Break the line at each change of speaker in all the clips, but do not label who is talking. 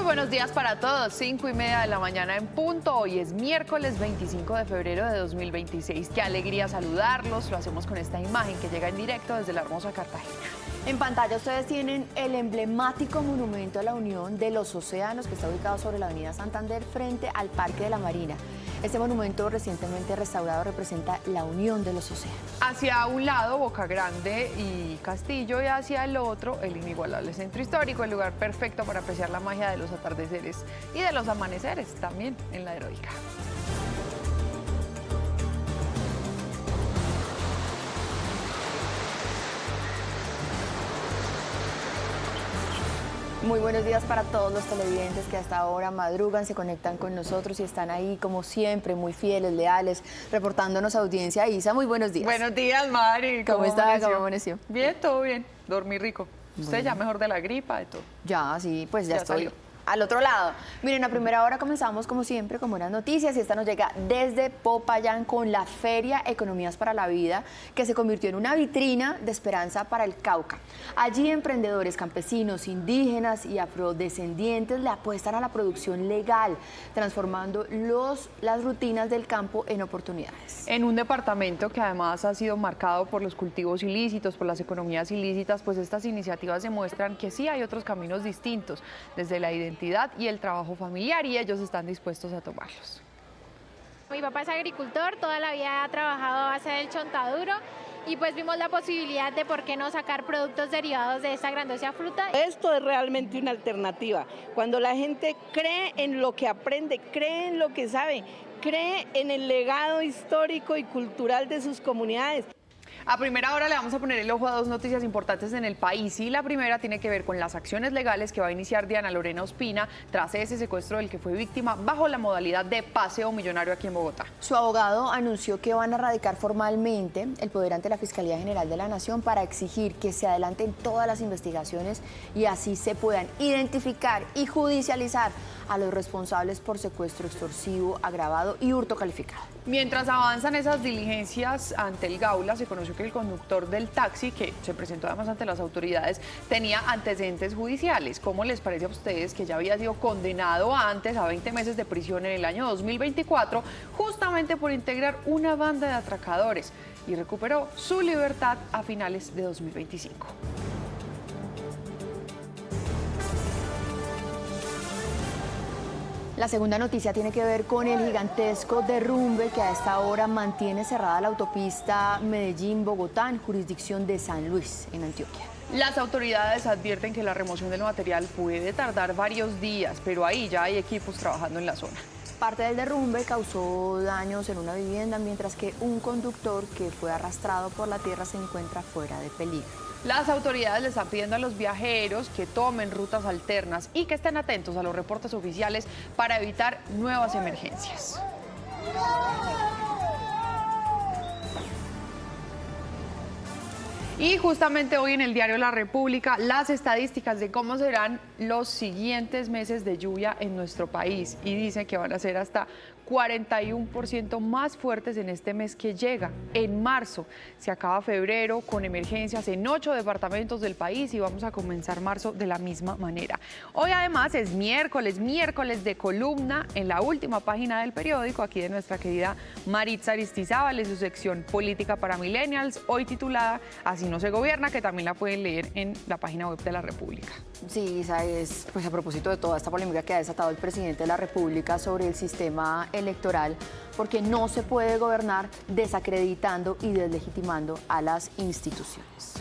buenos días para todos, 5:30 de la mañana en punto. Hoy es miércoles 25 de febrero de 2026. Qué alegría saludarlos, lo hacemos con esta imagen que llega en directo desde la hermosa Cartagena.
En pantalla ustedes tienen el emblemático monumento a la Unión de los Océanos que está ubicado sobre la avenida Santander frente al Parque de la Marina. Este monumento recientemente restaurado representa la unión de los océanos.
Hacia un lado, Boca Grande y Castillo, y hacia el otro, el inigualable centro histórico, el lugar perfecto para apreciar la magia de los atardeceres y de los amaneceres también en la heroica.
Muy buenos días para todos los televidentes que hasta ahora madrugan, se conectan con nosotros y están ahí como siempre, muy fieles, leales, reportándonos audiencia. Isa, muy buenos días.
Buenos días, Mari.
¿Cómo está? ¿Cómo amaneció?
Bien, todo bien. Dormí rico. Usted
Bueno.
ya mejor de la gripa, de todo.
Ya, sí, pues ya estoy
salió.
al otro lado. Miren, a primera hora comenzamos como siempre con buenas noticias y esta nos llega desde Popayán con la Feria Economías para la Vida, que se convirtió en una vitrina de esperanza para el Cauca. Allí emprendedores, campesinos, indígenas y afrodescendientes le apuestan a la producción legal, transformando las rutinas del campo en oportunidades.
En un departamento que además ha sido marcado por los cultivos ilícitos, por las economías ilícitas, pues estas iniciativas demuestran que sí hay otros caminos distintos, desde la identidad y el trabajo familiar, y ellos están dispuestos a tomarlos.
Mi papá es agricultor, toda la vida ha trabajado a base del chontaduro y pues vimos la posibilidad de por qué no sacar productos derivados de esta grandiosa fruta.
Esto es realmente una alternativa. Cuando la gente cree en lo que aprende, cree en lo que sabe, cree en el legado histórico y cultural de sus comunidades.
A primera hora le vamos a poner el ojo a dos noticias importantes en el país, y la primera tiene que ver con las acciones legales que va a iniciar Diana Lorena Ospina tras ese secuestro del que fue víctima bajo la modalidad de paseo millonario aquí en Bogotá.
Su abogado anunció que van a radicar formalmente el poder ante la Fiscalía General de la Nación para exigir que se adelanten todas las investigaciones y así se puedan identificar y judicializar a los responsables por secuestro extorsivo, agravado y hurto calificado.
Mientras avanzan esas diligencias ante el Gaula, se conoció que el conductor del taxi, que se presentó además ante las autoridades, tenía antecedentes judiciales. ¿Cómo les parece a ustedes que ya había sido condenado antes a 20 meses de prisión en el año 2024, justamente por integrar una banda de atracadores, y recuperó su libertad a finales de 2025?
La segunda noticia tiene que ver con el gigantesco derrumbe que a esta hora mantiene cerrada la autopista Medellín-Bogotá en jurisdicción de San Luis, en Antioquia.
Las autoridades advierten que la remoción del material puede tardar varios días, pero ahí ya hay equipos trabajando en la zona.
Parte del derrumbe causó daños en una vivienda, mientras que un conductor que fue arrastrado por la tierra se encuentra fuera de peligro.
Las autoridades le están pidiendo a los viajeros que tomen rutas alternas y que estén atentos a los reportes oficiales para evitar nuevas emergencias. Y justamente hoy en el diario La República, las estadísticas de cómo serán los siguientes meses de lluvia en nuestro país, y dice que van a ser hasta 41% más fuertes en este mes que llega. En marzo se acaba febrero con emergencias en 8 departamentos del país y vamos a comenzar marzo de la misma manera. Hoy además es miércoles de columna en la última página del periódico, aquí de nuestra querida Maritza Aristizábal, en su sección Política para Millennials, hoy titulada Así no se gobierna, que también la pueden leer en la página web de La República.
Sí, Isa, es pues a propósito de toda esta polémica que ha desatado el presidente de la República sobre el sistema electoral, porque no se puede gobernar desacreditando y deslegitimando a las instituciones.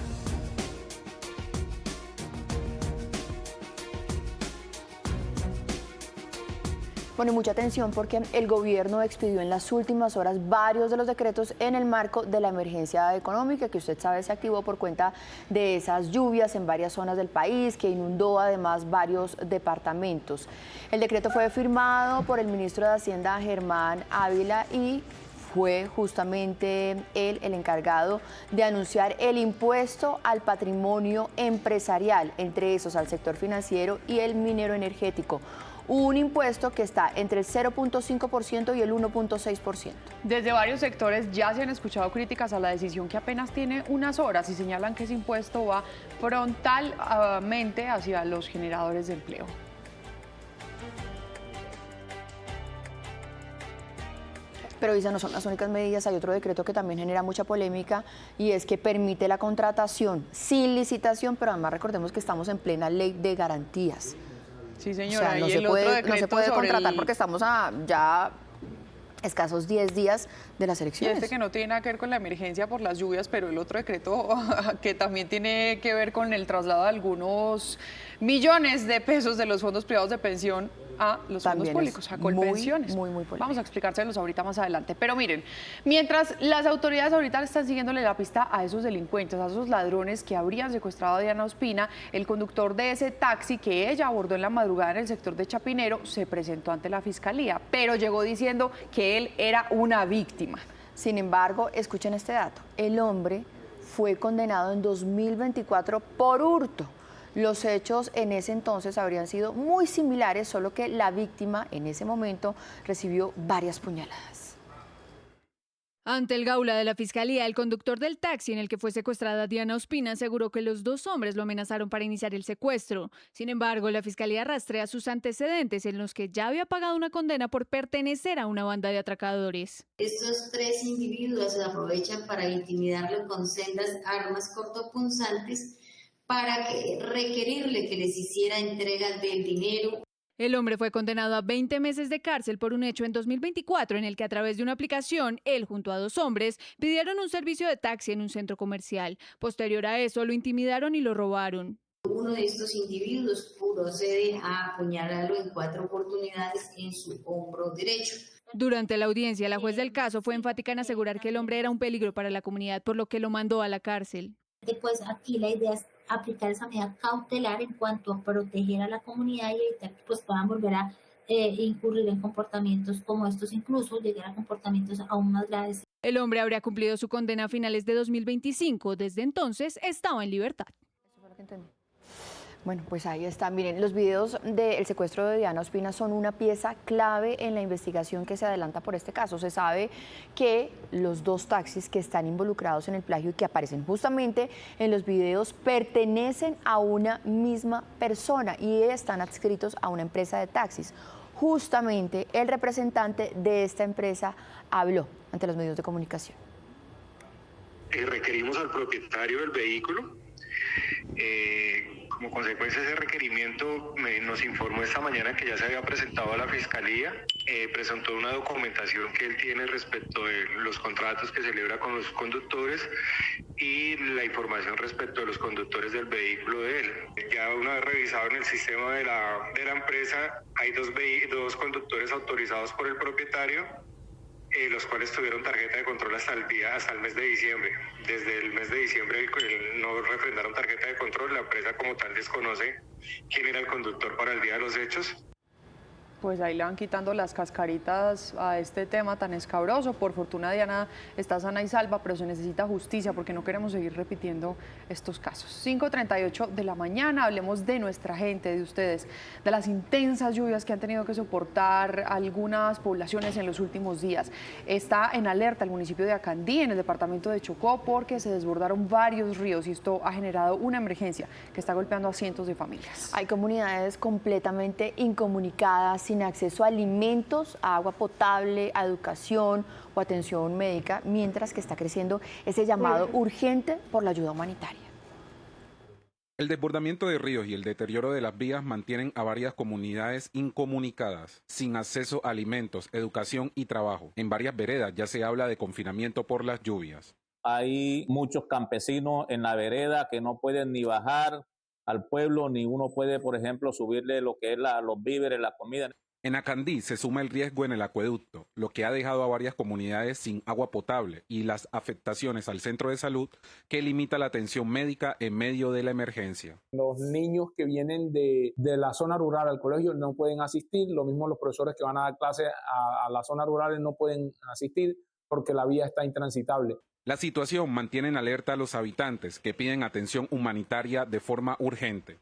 Pone mucha atención porque el gobierno expidió en las últimas horas varios de los decretos en el marco de la emergencia económica que usted sabe se activó por cuenta de esas lluvias en varias zonas del país que inundó además varios departamentos. El decreto fue firmado por el ministro de Hacienda Germán Ávila y fue justamente él el encargado de anunciar el impuesto al patrimonio empresarial, entre esos al sector financiero y el minero energético. Un impuesto que está entre el 0.5% y el 1.6%.
Desde varios sectores ya se han escuchado críticas a la decisión que apenas tiene unas horas y señalan que ese impuesto va frontalmente hacia los generadores de empleo.
Pero Isa, no son las únicas medidas, hay otro decreto que también genera mucha polémica y es que permite la contratación sin licitación, pero además recordemos que estamos en plena ley de garantías.
Sí, señora,
O sea, no
y
se
el
puede,
otro
no se
decreto
puede
sobre
contratar porque estamos a ya escasos 10 días de las
Y
elecciones.
este que no tiene nada que ver con la emergencia por las lluvias, pero el otro decreto que también tiene que ver con el traslado de algunos millones de pesos de los fondos privados de pensión a los
También
fondos públicos, a
muy,
Colpensiones.
muy polémico.
Vamos a explicárselos ahorita más adelante. Pero miren, mientras las autoridades ahorita están siguiéndole la pista a esos delincuentes, a esos ladrones que habrían secuestrado a Diana Ospina, el conductor de ese taxi que ella abordó en la madrugada en el sector de Chapinero se presentó ante la fiscalía, pero llegó diciendo que él era una víctima.
Sin embargo, escuchen este dato, el hombre fue condenado en 2024 por hurto. Los hechos en ese entonces habrían sido muy similares, solo que la víctima en ese momento recibió varias puñaladas.
Ante el gaula de la fiscalía, el conductor del taxi en el que fue secuestrada Diana Ospina aseguró que los dos hombres lo amenazaron para iniciar el secuestro. Sin embargo, la fiscalía rastrea sus antecedentes en los que ya había pagado una condena por pertenecer a una banda de atracadores.
Estos tres individuos se aprovechan para intimidarlo con sendas armas cortopunzantes para requerirle que les hiciera entrega del dinero.
El hombre fue condenado a 20 meses de cárcel por un hecho en 2024 en el que a través de una aplicación, él junto a dos hombres pidieron un servicio de taxi en un centro comercial. Posterior a eso, lo intimidaron y lo robaron.
Uno de estos individuos procede a apuñalarlo en 4 oportunidades en su hombro derecho.
Durante la audiencia, la juez del caso fue enfática en asegurar que el hombre era un peligro para la comunidad, por lo que lo mandó a la cárcel.
Pues aquí la idea es aplicar esa medida cautelar en cuanto a proteger a la comunidad y evitar que pues puedan volver a incurrir en comportamientos como estos, incluso llegar a comportamientos aún más graves.
El hombre habría cumplido su condena a finales de 2025. Desde entonces estaba en libertad.
Eso fue lo que entendí. Bueno, pues ahí está. Miren, los videos del secuestro de Diana Ospina son una pieza clave en la investigación que se adelanta por este caso. Se sabe que los dos taxis que están involucrados en el plagio y que aparecen justamente en los videos pertenecen a una misma persona y están adscritos a una empresa de taxis. Justamente el representante de esta empresa habló ante los medios de comunicación.
Requerimos al propietario del vehículo. Como consecuencia de ese requerimiento, nos informó esta mañana que ya se había presentado a la Fiscalía, presentó una documentación que él tiene respecto de los contratos que celebra con los conductores y la información respecto de los conductores del vehículo de él. Ya una vez revisado en el sistema de la empresa, hay dos conductores autorizados por el propietario, los cuales tuvieron tarjeta de control hasta el mes de diciembre. Desde el mes de diciembre no refrendaron tarjeta de control, la empresa como tal desconoce quién era el conductor para el día de los hechos.
Pues ahí le van quitando las cascaritas a este tema tan escabroso. Por fortuna Diana está sana y salva, pero se necesita justicia porque no queremos seguir repitiendo estos casos. 5:38 de la mañana, hablemos de nuestra gente, de ustedes, de las intensas lluvias que han tenido que soportar algunas poblaciones en los últimos días. Está en alerta el municipio de Acandí, en el departamento de Chocó, porque se desbordaron varios ríos y esto ha generado una emergencia que está golpeando a cientos de familias.
Hay comunidades completamente incomunicadas, sin acceso a alimentos, a agua potable, a educación o atención médica, mientras que está creciendo ese llamado urgente por la ayuda humanitaria.
El desbordamiento de ríos y el deterioro de las vías mantienen a varias comunidades incomunicadas, sin acceso a alimentos, educación y trabajo. En varias veredas ya se habla de confinamiento por las lluvias.
Hay muchos campesinos en la vereda que no pueden ni bajar al pueblo, ni uno puede, por ejemplo, subirle lo que es los víveres, la comida.
En Acandí se suma el riesgo en el acueducto, lo que ha dejado a varias comunidades sin agua potable y las afectaciones al centro de salud que limita la atención médica en medio de la emergencia.
Los niños que vienen de la zona rural al colegio no pueden asistir, lo mismo los profesores que van a dar clases a las zonas rurales no pueden asistir porque la vía está intransitable.
La situación mantiene en alerta a los habitantes que piden atención humanitaria de forma urgente.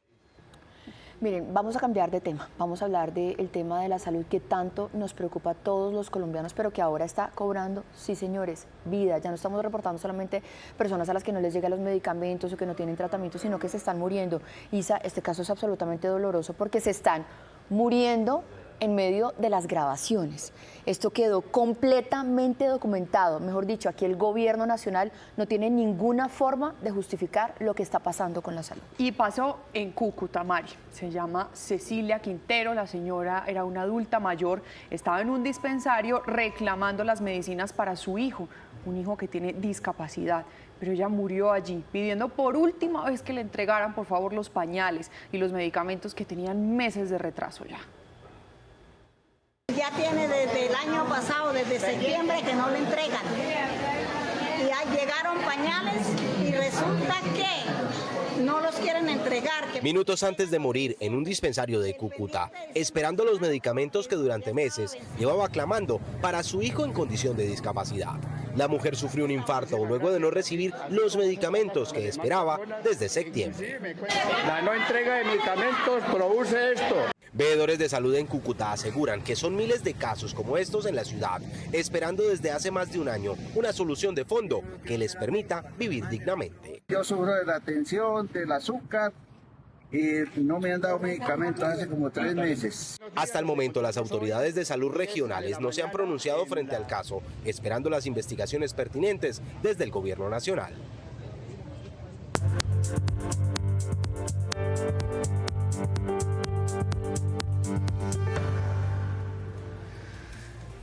Miren, vamos a cambiar de tema, vamos a hablar del tema de la salud que tanto nos preocupa a todos los colombianos, pero que ahora está cobrando, sí señores, vida. Ya no estamos reportando solamente personas a las que no les llegan los medicamentos o que no tienen tratamiento, sino que se están muriendo. Isa, este caso es absolutamente doloroso porque se están muriendo en medio de las grabaciones. Esto quedó completamente documentado. Mejor dicho, aquí el gobierno nacional no tiene ninguna forma de justificar lo que está pasando con la salud.
Y pasó en Cúcuta, Mari. Se llama Cecilia Quintero. La señora era una adulta mayor. Estaba en un dispensario reclamando las medicinas para su hijo, un hijo que tiene discapacidad. Pero ella murió allí, pidiendo por última vez que le entregaran, por favor, los pañales y los medicamentos que tenían meses de retraso ya.
Ya tiene desde el año pasado, desde septiembre, que no le entregan. Y ya llegaron pañales y resulta que no los quieren entregar.
Minutos antes de morir en un dispensario de Cúcuta, esperando los medicamentos que durante meses llevaba clamando para su hijo en condición de discapacidad. La mujer sufrió un infarto luego de no recibir los medicamentos que esperaba desde septiembre.
La no entrega de medicamentos produce esto.
Veedores de salud en Cúcuta aseguran que son miles de casos como estos en la ciudad, esperando desde hace más de un año una solución de fondo que les permita vivir dignamente.
Yo sufro de la tensión, del azúcar y no me han dado medicamentos hace como 3 meses.
Hasta el momento las autoridades de salud regionales no se han pronunciado frente al caso, esperando las investigaciones pertinentes desde el gobierno nacional.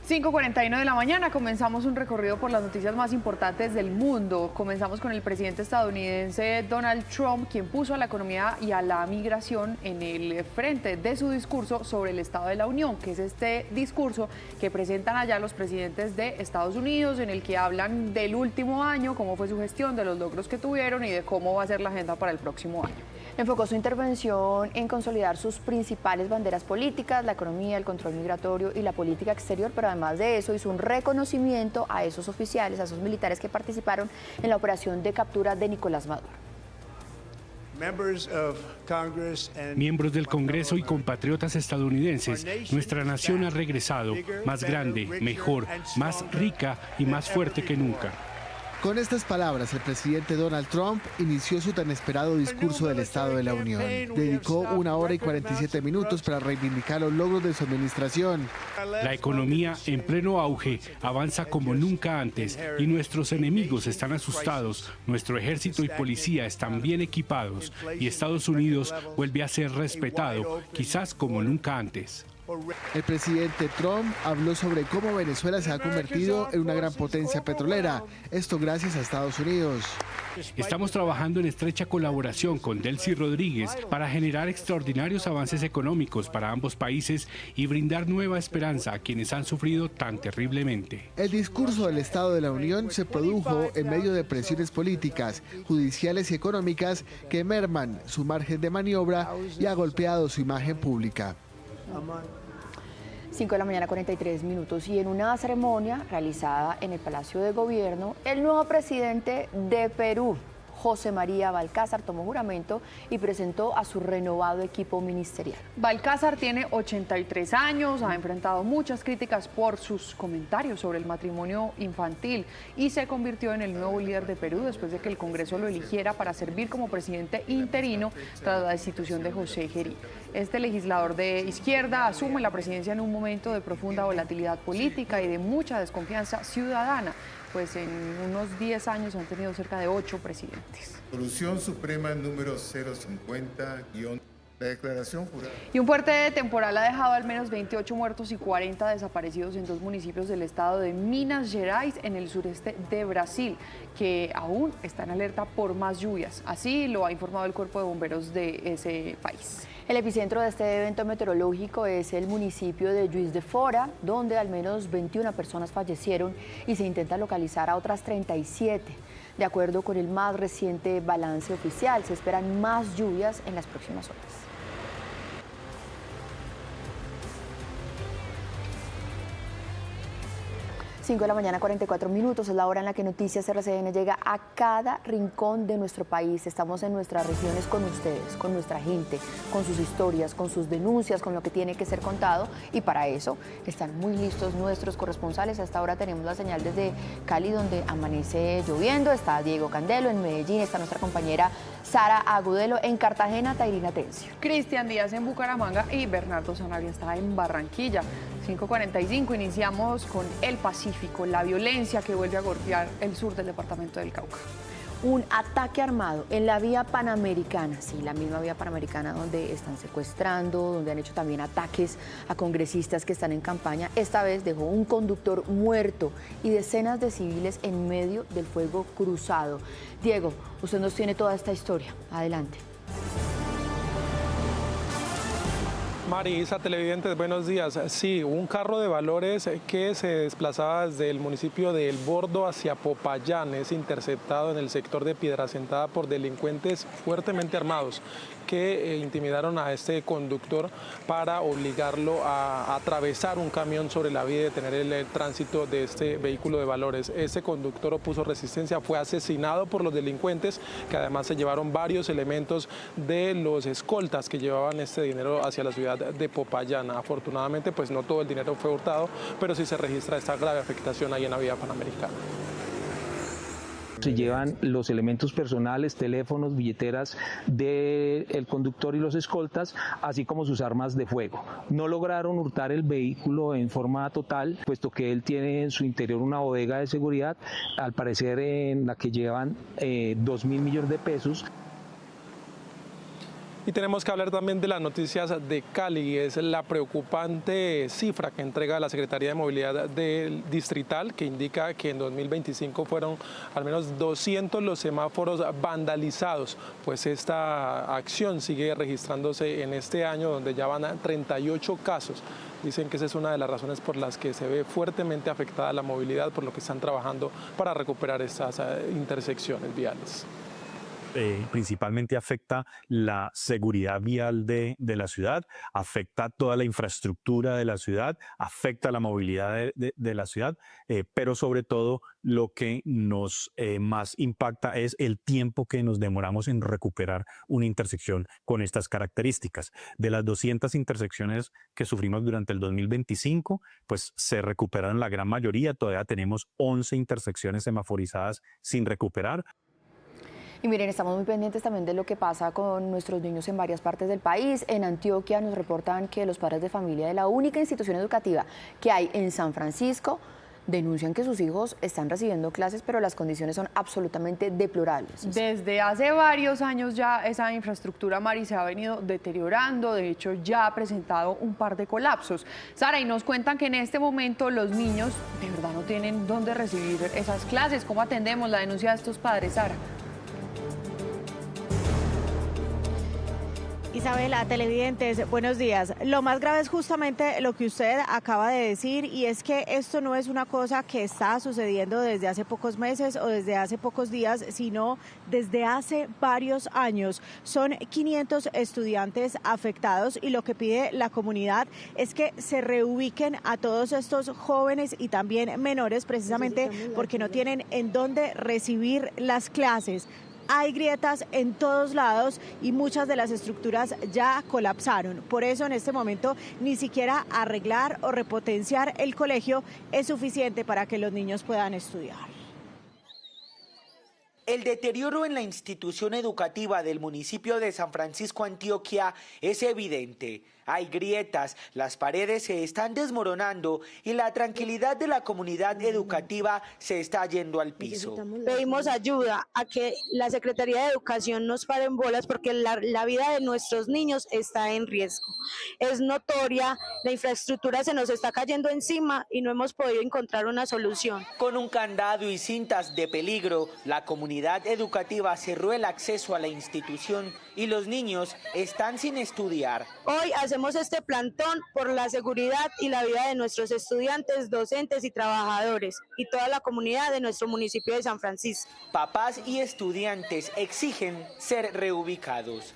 5:41 de la mañana, comenzamos un recorrido por las noticias más importantes del mundo. Comenzamos con el presidente estadounidense Donald Trump, quien puso a la economía y a la migración en el frente de su discurso sobre el Estado de la Unión, que es este discurso que presentan allá los presidentes de Estados Unidos, en el que hablan del último año, cómo fue su gestión, de los logros que tuvieron y de cómo va a ser la agenda para el próximo año.
Enfocó su intervención en consolidar sus principales banderas políticas, la economía, el control migratorio y la política exterior, pero además de eso hizo un reconocimiento a esos oficiales, a esos militares que participaron en la operación de captura de Nicolás Maduro.
Miembros del Congreso y compatriotas estadounidenses, nuestra nación ha regresado más grande, mejor, más rica y más fuerte que nunca.
Con estas palabras, el presidente Donald Trump inició su tan esperado discurso del Estado de la Unión. Dedicó 1 hora y 47 minutos para reivindicar los logros de su administración.
La economía, en pleno auge, avanza como nunca antes y nuestros enemigos están asustados, nuestro ejército y policía están bien equipados y Estados Unidos vuelve a ser respetado, quizás como nunca antes.
El presidente Trump habló sobre cómo Venezuela se ha convertido en una gran potencia petrolera, esto gracias a Estados Unidos.
Estamos trabajando en estrecha colaboración con Delcy Rodríguez para generar extraordinarios avances económicos para ambos países y brindar nueva esperanza a quienes han sufrido tan terriblemente.
El discurso del Estado de la Unión se produjo en medio de presiones políticas, judiciales y económicas que merman su margen de maniobra y ha golpeado su imagen pública.
5 de la mañana, 43 minutos, y en una ceremonia realizada en el Palacio de Gobierno, el nuevo presidente de Perú, José María Balcázar, tomó juramento y presentó a su renovado equipo ministerial.
Balcázar tiene 83 años, ha enfrentado muchas críticas por sus comentarios sobre el matrimonio infantil y se convirtió en el nuevo líder de Perú después de que el Congreso lo eligiera para servir como presidente interino tras la destitución de José Gerí. Este legislador de izquierda asume la presidencia en un momento de profunda volatilidad política y de mucha desconfianza ciudadana, pues en unos 10 años han tenido cerca de 8 presidentes.
Resolución Suprema número 050- la declaración jurada.
Y un fuerte temporal ha dejado al menos 28 muertos y 40 desaparecidos en 2 municipios del estado de Minas Gerais, en el sureste de Brasil, que aún está en alerta por más lluvias. Así lo ha informado el Cuerpo de Bomberos de ese país.
El epicentro de este evento meteorológico es el municipio de Juiz de Fora, donde al menos 21 personas fallecieron y se intenta localizar a otras 37. De acuerdo con el más reciente balance oficial, se esperan más lluvias en las próximas horas. 5 de la mañana, 44 minutos, es la hora en la que Noticias RCN llega a cada rincón de nuestro país. Estamos en nuestras regiones con ustedes, con nuestra gente, con sus historias, con sus denuncias, con lo que tiene que ser contado, y para eso están muy listos nuestros corresponsales. Hasta ahora tenemos la señal desde Cali, donde amanece lloviendo. Está Diego Candelo en Medellín, está nuestra compañera Sara Agudelo en Cartagena, Tairina Tencio.
Cristian Díaz en Bucaramanga y Bernardo Sanabria está en Barranquilla. 5:45, iniciamos con el Pacífico, la violencia que vuelve a golpear el sur del departamento del Cauca.
Un ataque armado en la vía Panamericana, sí, la misma vía Panamericana donde están secuestrando, donde han hecho también ataques a congresistas que están en campaña. Esta vez dejó un conductor muerto y decenas de civiles en medio del fuego cruzado. Diego, usted nos tiene toda esta historia. Adelante.
Marisa, televidentes, buenos días. Sí, un carro de valores que se desplazaba desde el municipio de El Bordo hacia Popayán es interceptado en el sector de Piedracentada por delincuentes fuertemente armados que intimidaron a este conductor para obligarlo a atravesar un camión sobre la vía y detener el tránsito de este vehículo de valores. Este conductor opuso resistencia, fue asesinado por los delincuentes, que además se llevaron varios elementos de los escoltas que llevaban este dinero hacia la ciudad de Popayán. Afortunadamente, pues no todo el dinero fue hurtado, pero sí se registra esta grave afectación ahí en la vía Panamericana.
Se llevan los elementos personales, teléfonos, billeteras del conductor y los escoltas, así como sus armas de fuego. No lograron hurtar el vehículo en forma total, puesto que él tiene en su interior una bodega de seguridad, al parecer en la que llevan 2.000 millones de pesos.
Y tenemos que hablar también de las noticias de Cali. Es la preocupante cifra que entrega la Secretaría de Movilidad Distrital, que indica que en 2025 fueron al menos 200 los semáforos vandalizados. Pues esta acción sigue registrándose en este año, donde ya van a 38 casos. Dicen que esa es una de las razones por las que se ve fuertemente afectada la movilidad, por lo que están trabajando para recuperar estas intersecciones viales.
Principalmente afecta la seguridad vial de la ciudad, afecta toda la infraestructura de la ciudad, afecta la movilidad de la ciudad, pero sobre todo lo que nos más impacta es el tiempo que nos demoramos en recuperar una intersección con estas características. De las 200 intersecciones que sufrimos durante el 2025, pues se recuperaron la gran mayoría, todavía tenemos 11 intersecciones semaforizadas sin recuperar.
Y miren, estamos muy pendientes también de lo que pasa con nuestros niños en varias partes del país. En Antioquia nos reportan que los padres de familia de la única institución educativa que hay en San Francisco denuncian que sus hijos están recibiendo clases, pero las condiciones son absolutamente deplorables.
Desde hace varios años ya esa infraestructura, Mari, se ha venido deteriorando. De hecho, ya ha presentado un par de colapsos. Sara, y nos cuentan que en este momento los niños de verdad no tienen dónde recibir esas clases. ¿Cómo atendemos la denuncia de estos padres, Sara?
Isabela, televidentes, buenos días. Lo más grave es justamente lo que usted acaba de decir, y es que esto no es una cosa que está sucediendo desde hace pocos meses o desde hace pocos días, sino desde hace varios años. Son 500 estudiantes afectados y lo que pide la comunidad es que se reubiquen a todos estos jóvenes y también menores, precisamente porque no tienen en dónde recibir las clases. Hay grietas en todos lados y muchas de las estructuras ya colapsaron. Por eso en este momento ni siquiera arreglar o repotenciar el colegio es suficiente para que los niños puedan estudiar.
El deterioro en la institución educativa del municipio de San Francisco, Antioquia, es evidente. Hay grietas, las paredes se están desmoronando y la tranquilidad de la comunidad educativa se está yendo al piso.
Pedimos ayuda a que la Secretaría de Educación nos pare en bolas porque la vida de nuestros niños está en riesgo. Es notoria, la infraestructura se nos está cayendo encima y no hemos podido encontrar una solución.
Con un candado y cintas de peligro, la comunidad educativa cerró el acceso a la institución y los niños están sin estudiar.
Hoy hacemos este plantón por la seguridad y la vida de nuestros estudiantes, docentes y trabajadores y toda la comunidad de nuestro municipio de San Francisco.
Papás y estudiantes exigen ser reubicados.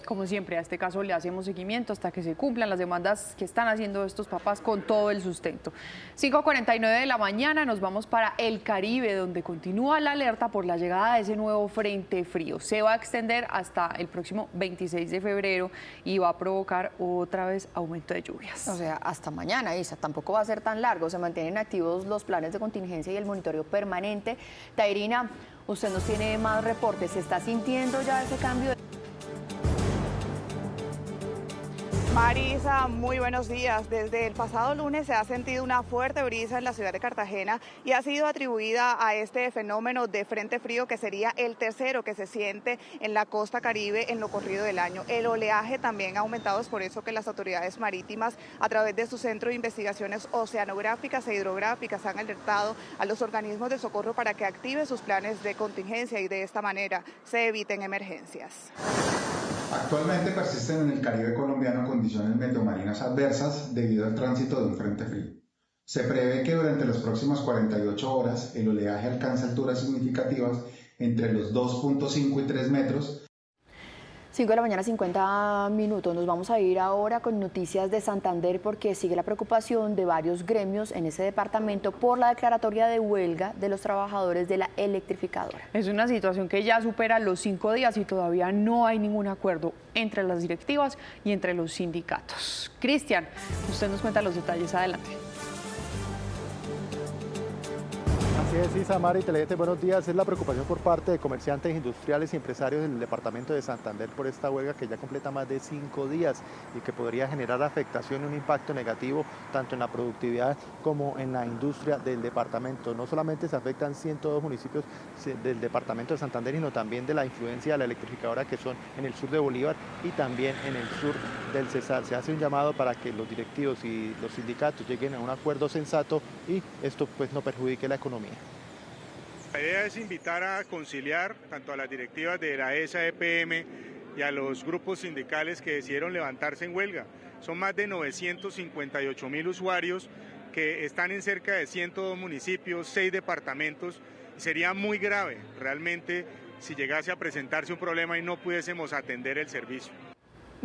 Como siempre, a este caso le hacemos seguimiento hasta que se cumplan las demandas que están haciendo estos papás con todo el sustento. 5:49 de la mañana nos vamos para el Caribe, donde continúa la alerta por la llegada de ese nuevo frente frío. Se va a extender hasta el próximo 26 de febrero y va a provocar otra vez aumento de lluvias.
O sea, hasta mañana, Isa, tampoco va a ser tan largo. Se mantienen activos los planes de contingencia y el monitoreo permanente. Tairina, usted nos tiene más reportes. ¿Se está sintiendo ya ese cambio?
Marisa, muy buenos días. Desde el pasado lunes se ha sentido una fuerte brisa en la ciudad de Cartagena y ha sido atribuida a este fenómeno de frente frío que sería el tercero que se siente en la costa Caribe en lo corrido del año. El oleaje también ha aumentado, es por eso que las autoridades marítimas a través de su Centro de Investigaciones Oceanográficas e Hidrográficas han alertado a los organismos de socorro para que activen sus planes de contingencia y de esta manera se eviten emergencias.
Actualmente persisten en el Caribe colombiano condiciones meteomarinas adversas debido al tránsito de un frente frío. Se prevé que durante las próximas 48 horas el oleaje alcance alturas significativas entre los 2.5 y 3 metros.
5 de la mañana, 50 minutos. Nos vamos a ir ahora con noticias de Santander porque sigue la preocupación de varios gremios en ese departamento por la declaratoria de huelga de los trabajadores de la electrificadora.
Es una situación que ya supera los 5 días y todavía no hay ningún acuerdo entre las directivas y entre los sindicatos. Cristian, usted nos cuenta los detalles. Adelante.
Así es, Isa, Mari, televidentes, buenos días. Es la preocupación por parte de comerciantes, industriales y empresarios del departamento de Santander por esta huelga que ya completa más de 5 días y que podría generar afectación y un impacto negativo tanto en la productividad como en la industria del departamento. No solamente se afectan 102 municipios del departamento de Santander, sino también de la influencia de la electrificadora que son en el sur de Bolívar y también en el sur del Cesar. Se hace un llamado para que los directivos y los sindicatos lleguen a un acuerdo sensato y esto pues no perjudique la economía.
La idea es invitar a conciliar tanto a las directivas de la ESA, EPM y a los grupos sindicales que decidieron levantarse en huelga. Son más de 958.000 usuarios que están en cerca de 102 municipios, 6 departamentos. Sería muy grave realmente si llegase a presentarse un problema y no pudiésemos atender el servicio.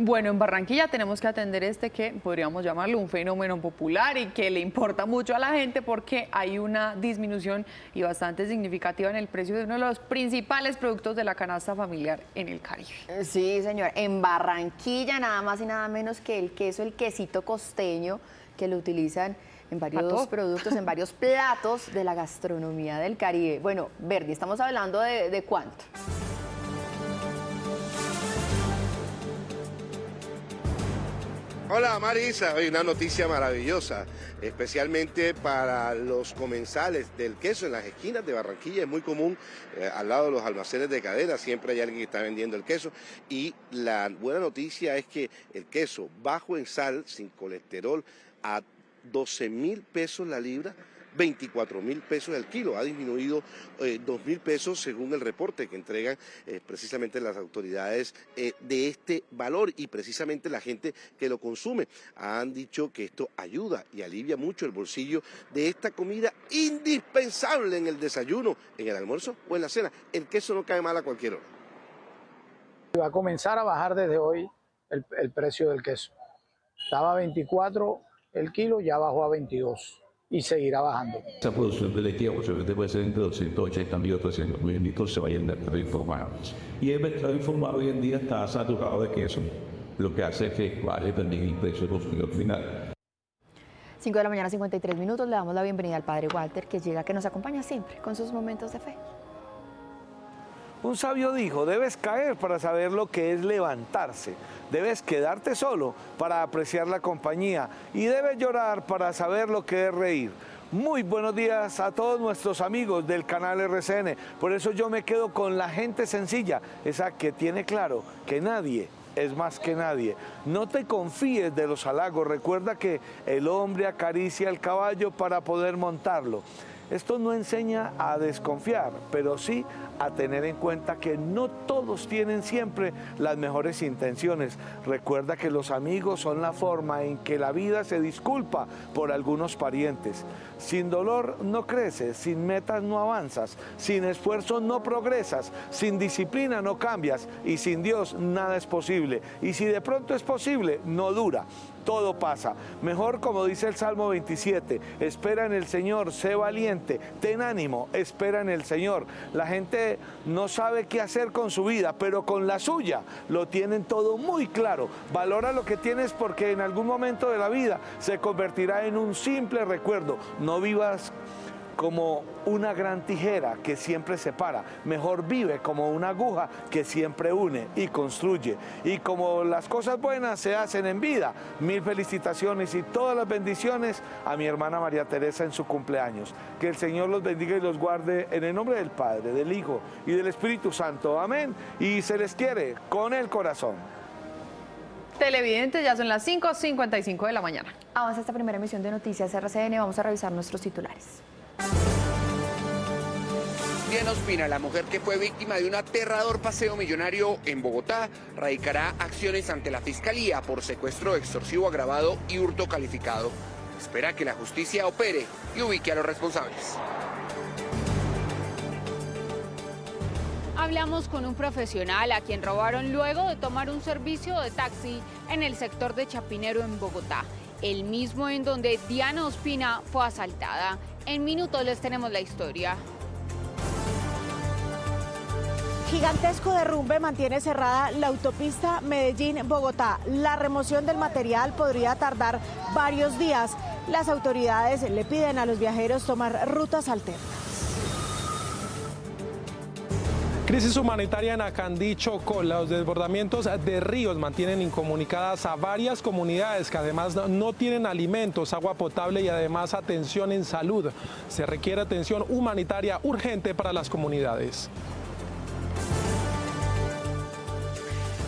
Bueno, en Barranquilla tenemos que atender que podríamos llamarlo un fenómeno popular y que le importa mucho a la gente porque hay una disminución y bastante significativa en el precio de uno de los principales productos de la canasta familiar en el Caribe.
Sí, señor. En Barranquilla nada más y nada menos que el queso, el quesito costeño, que lo utilizan en varios productos, en varios platos de la gastronomía del Caribe. Bueno, Verdi, estamos hablando de ¿cuánto?
Hola Marisa, hoy una noticia maravillosa, especialmente para los comensales del queso en las esquinas de Barranquilla. Es muy común, al lado de los almacenes de cadena, siempre hay alguien que está vendiendo el queso. Y la buena noticia es que el queso bajo en sal, sin colesterol, a 12.000 pesos la libra, 24.000 pesos el kilo, ha disminuido 2.000 pesos según el reporte que entregan precisamente las autoridades de este valor y precisamente la gente que lo consume. Han dicho que esto ayuda y alivia mucho el bolsillo de esta comida indispensable en el desayuno, en el almuerzo o en la cena. El queso no cae mal a cualquier hora.
Va a comenzar a bajar desde hoy el precio del queso. Estaba a 24 el kilo, ya bajó a 22. Y seguirá bajando.
Esa producción de leche puede ser entre 280.000 y 300.000 litros, se va a ir al mercado informal. Y el mercado informal hoy en día está saturado de queso, lo que hace que baje también el precio del consumidor final.
5 de la mañana, 53 minutos. Le damos la bienvenida al padre Walter, que nos acompaña siempre con sus momentos de fe.
Un sabio dijo, debes caer para saber lo que es levantarse, debes quedarte solo para apreciar la compañía y debes llorar para saber lo que es reír. Muy buenos días a todos nuestros amigos del canal RCN, por eso yo me quedo con la gente sencilla, esa que tiene claro que nadie es más que nadie. No te confíes de los halagos, recuerda que el hombre acaricia el caballo para poder montarlo. Esto no enseña a desconfiar, pero sí a tener en cuenta que no todos tienen siempre las mejores intenciones. Recuerda que los amigos son la forma en que la vida se disculpa por algunos parientes. Sin dolor no creces, sin metas no avanzas, sin esfuerzo no progresas, sin disciplina no cambias y sin Dios nada es posible. Y si de pronto es posible, no dura. Todo pasa. Mejor, como dice el Salmo 27, espera en el Señor, sé valiente, ten ánimo, espera en el Señor. La gente no sabe qué hacer con su vida, pero con la suya lo tienen todo muy claro. Valora lo que tienes porque en algún momento de la vida se convertirá en un simple recuerdo. No vivas como una gran tijera que siempre separa, mejor vive como una aguja que siempre une y construye. Y como las cosas buenas se hacen en vida, mil felicitaciones y todas las bendiciones a mi hermana María Teresa en su cumpleaños. Que el Señor los bendiga y los guarde en el nombre del Padre, del Hijo y del Espíritu Santo. Amén. Y se les quiere con el corazón.
Televidentes, ya son las 5:55 de la mañana.
Avanza esta primera emisión de Noticias RCN, vamos a revisar nuestros titulares.
Diana Ospina, la mujer que fue víctima de un aterrador paseo millonario en Bogotá, radicará acciones ante la Fiscalía por secuestro extorsivo agravado y hurto calificado. Espera que la justicia opere y ubique a los responsables.
Hablamos con un profesional a quien robaron luego de tomar un servicio de taxi en el sector de Chapinero en Bogotá, el mismo en donde Diana Ospina fue asaltada. En minutos les tenemos la historia.
Gigantesco derrumbe mantiene cerrada la autopista Medellín-Bogotá. La remoción del material podría tardar varios días. Las autoridades le piden a los viajeros tomar rutas alternas.
Crisis humanitaria en Acandí, Chocó. Los desbordamientos de ríos mantienen incomunicadas a varias comunidades que además no tienen alimentos, agua potable y además atención en salud. Se requiere atención humanitaria urgente para las comunidades.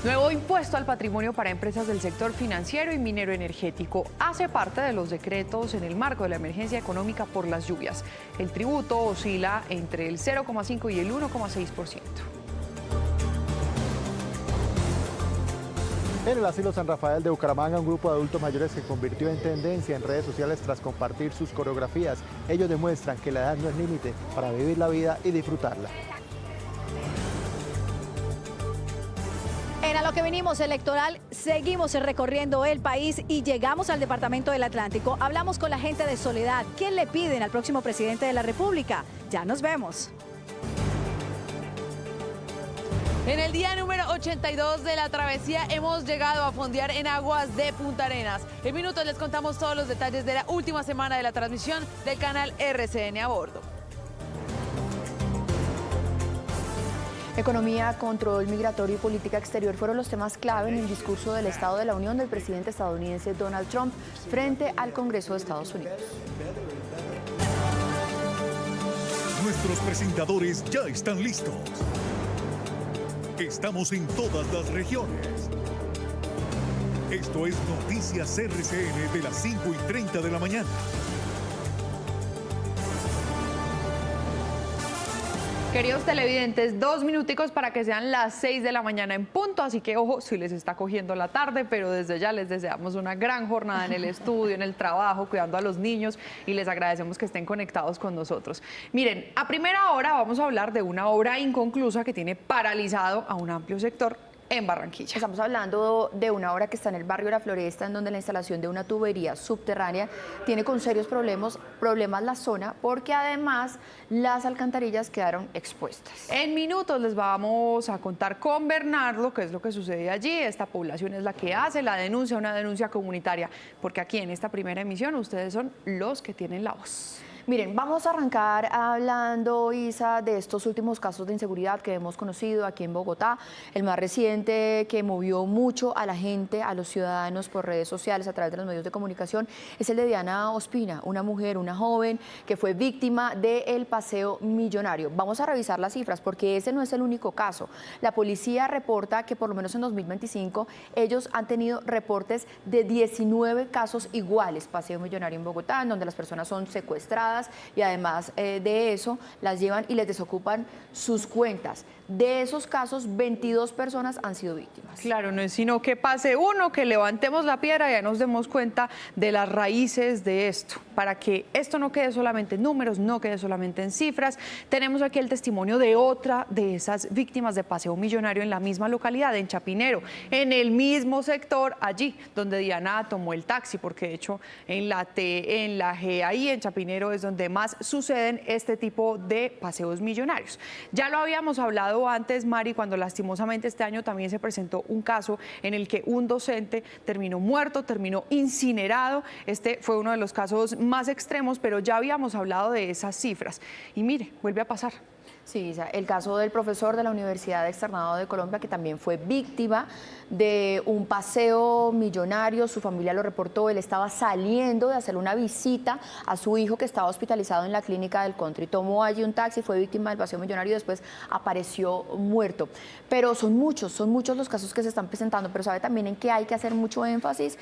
Nuevo impuesto al patrimonio para empresas del sector financiero y minero energético. Hace parte de los decretos en el marco de la emergencia económica por las lluvias. El tributo oscila entre el 0,5 y el 1,6%.
En el asilo San Rafael de Bucaramanga, un grupo de adultos mayores se convirtió en tendencia en redes sociales tras compartir sus coreografías. Ellos demuestran que la edad no es límite para vivir la vida y disfrutarla.
En A lo que venimos electoral, seguimos recorriendo el país y llegamos al departamento del Atlántico. Hablamos con la gente de Soledad. ¿Qué le piden al próximo presidente de la República? Ya nos vemos.
En el día número 82 de la travesía hemos llegado a fondear en aguas de Punta Arenas. En minutos les contamos todos los detalles de la última semana de la transmisión del canal RCN a bordo.
Economía, control migratorio y política exterior fueron los temas clave en el discurso del Estado de la Unión del presidente estadounidense Donald Trump frente al Congreso de Estados Unidos.
Nuestros presentadores ya están listos. Estamos en todas las regiones. Esto es Noticias RCN de las 5:30 de la mañana.
Queridos televidentes, 2 minuticos para que sean las 6 de la mañana en punto, así que ojo si les está cogiendo la tarde, pero desde ya les deseamos una gran jornada en el estudio, en el trabajo, cuidando a los niños y les agradecemos que estén conectados con nosotros. Miren, a primera hora vamos a hablar de una obra inconclusa que tiene paralizado a un amplio sector en Barranquilla.
Estamos hablando de una obra que está en el barrio La Floresta, en donde la instalación de una tubería subterránea tiene con serios problemas la zona, porque además las alcantarillas quedaron expuestas.
En minutos les vamos a contar con Bernardo qué es lo que sucede allí. Esta población es la que hace la denuncia, una denuncia comunitaria, porque aquí en esta primera emisión ustedes son los que tienen la voz.
Miren, vamos a arrancar hablando, Isa, de estos últimos casos de inseguridad que hemos conocido aquí en Bogotá. El más reciente que movió mucho a la gente, a los ciudadanos por redes sociales, a través de los medios de comunicación, es el de Diana Ospina, una mujer, una joven que fue víctima del paseo millonario. Vamos a revisar las cifras porque ese no es el único caso. La policía reporta que por lo menos en 2025 ellos han tenido reportes de 19 casos iguales, paseo millonario en Bogotá, en donde las personas son secuestradas, involucradas y además de eso las llevan y les desocupan sus cuentas. De esos casos, 22 personas han sido víctimas.
Claro, no es sino que pase uno, que levantemos la piedra y ya nos demos cuenta de las raíces de esto, para que esto no quede solamente en números, no quede solamente en cifras. Tenemos aquí el testimonio de otra de esas víctimas de paseo millonario en la misma localidad, en Chapinero, en el mismo sector, allí donde Diana tomó el taxi, porque de hecho en la T, en la G, ahí en Chapinero es donde más suceden este tipo de paseos millonarios. Ya lo habíamos hablado antes, Mari, cuando lastimosamente este año también se presentó un caso en el que un docente terminó muerto, terminó incinerado. Este fue uno de los casos más extremos, pero ya habíamos hablado de esas cifras. Y mire, vuelve a pasar.
Sí, Isa, el caso del profesor de la Universidad Externado de Colombia, que también fue víctima de un paseo millonario, su familia lo reportó, él estaba saliendo de hacer una visita a su hijo que estaba hospitalizado en la clínica del Country, tomó allí un taxi, fue víctima del paseo millonario y después apareció muerto. Pero son muchos los casos que se están presentando, pero sabe también en que hay que hacer mucho énfasis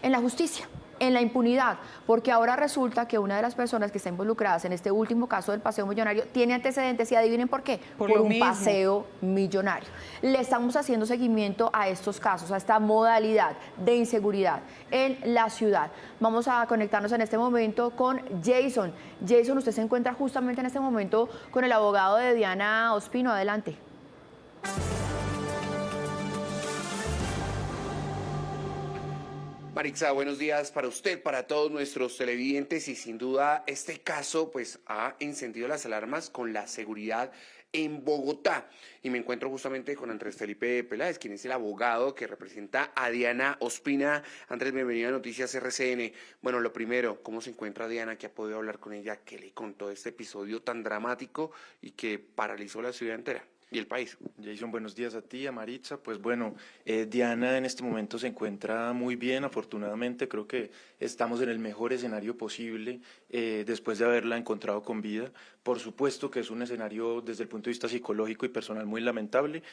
en la justicia, en la impunidad, porque ahora resulta que una de las personas que está involucradas en este último caso del paseo millonario tiene antecedentes y adivinen por qué, por un mismo paseo millonario. Le estamos haciendo seguimiento a estos casos, a esta modalidad de inseguridad en la ciudad. Vamos a conectarnos en este momento con Jason. Jason, usted se encuentra justamente en este momento con el abogado de Diana Ospino. Adelante.
Maritza, buenos días para usted, para todos nuestros televidentes y sin duda este caso pues ha encendido las alarmas con la seguridad en Bogotá. Y me encuentro justamente con Andrés Felipe Peláez, quien es el abogado que representa a Diana Ospina. Andrés, bienvenido a Noticias RCN. Bueno, lo primero, ¿cómo se encuentra Diana? ¿Qué ha podido hablar con ella? ¿Qué le contó este episodio tan dramático y que paralizó la ciudad entera y el país?
Jason, buenos días a ti, a Maritza. Pues bueno, Diana en este momento se encuentra muy bien, afortunadamente. Creo que estamos en el mejor escenario posible después de haberla encontrado con vida. Por supuesto que es un escenario desde el punto de vista psicológico y personal muy lamentable,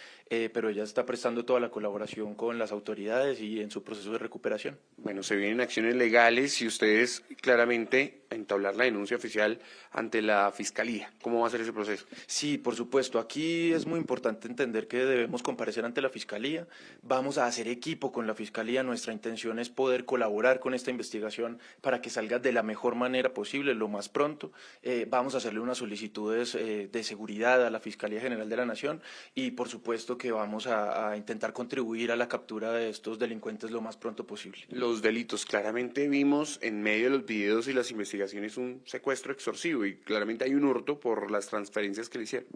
pero ella está prestando toda la colaboración con las autoridades y en su proceso de recuperación.
Bueno, se vienen acciones legales y ustedes claramente entablar la denuncia oficial ante la Fiscalía. ¿Cómo va a ser ese proceso?
Sí, por supuesto. Aquí es muy importante entender que debemos comparecer ante la Fiscalía. Vamos a hacer equipo con la Fiscalía. Nuestra intención es poder colaborar con esta investigación para que salga de la mejor manera posible, lo más pronto. Vamos a hacerle unas solicitudes de seguridad a la Fiscalía General de la Nación y por supuesto que vamos a intentar contribuir a la captura de estos delincuentes lo más pronto posible.
Los delitos, claramente vimos en medio de los videos y las investigaciones un secuestro extorsivo y claramente hay un hurto por las transferencias que le hicieron.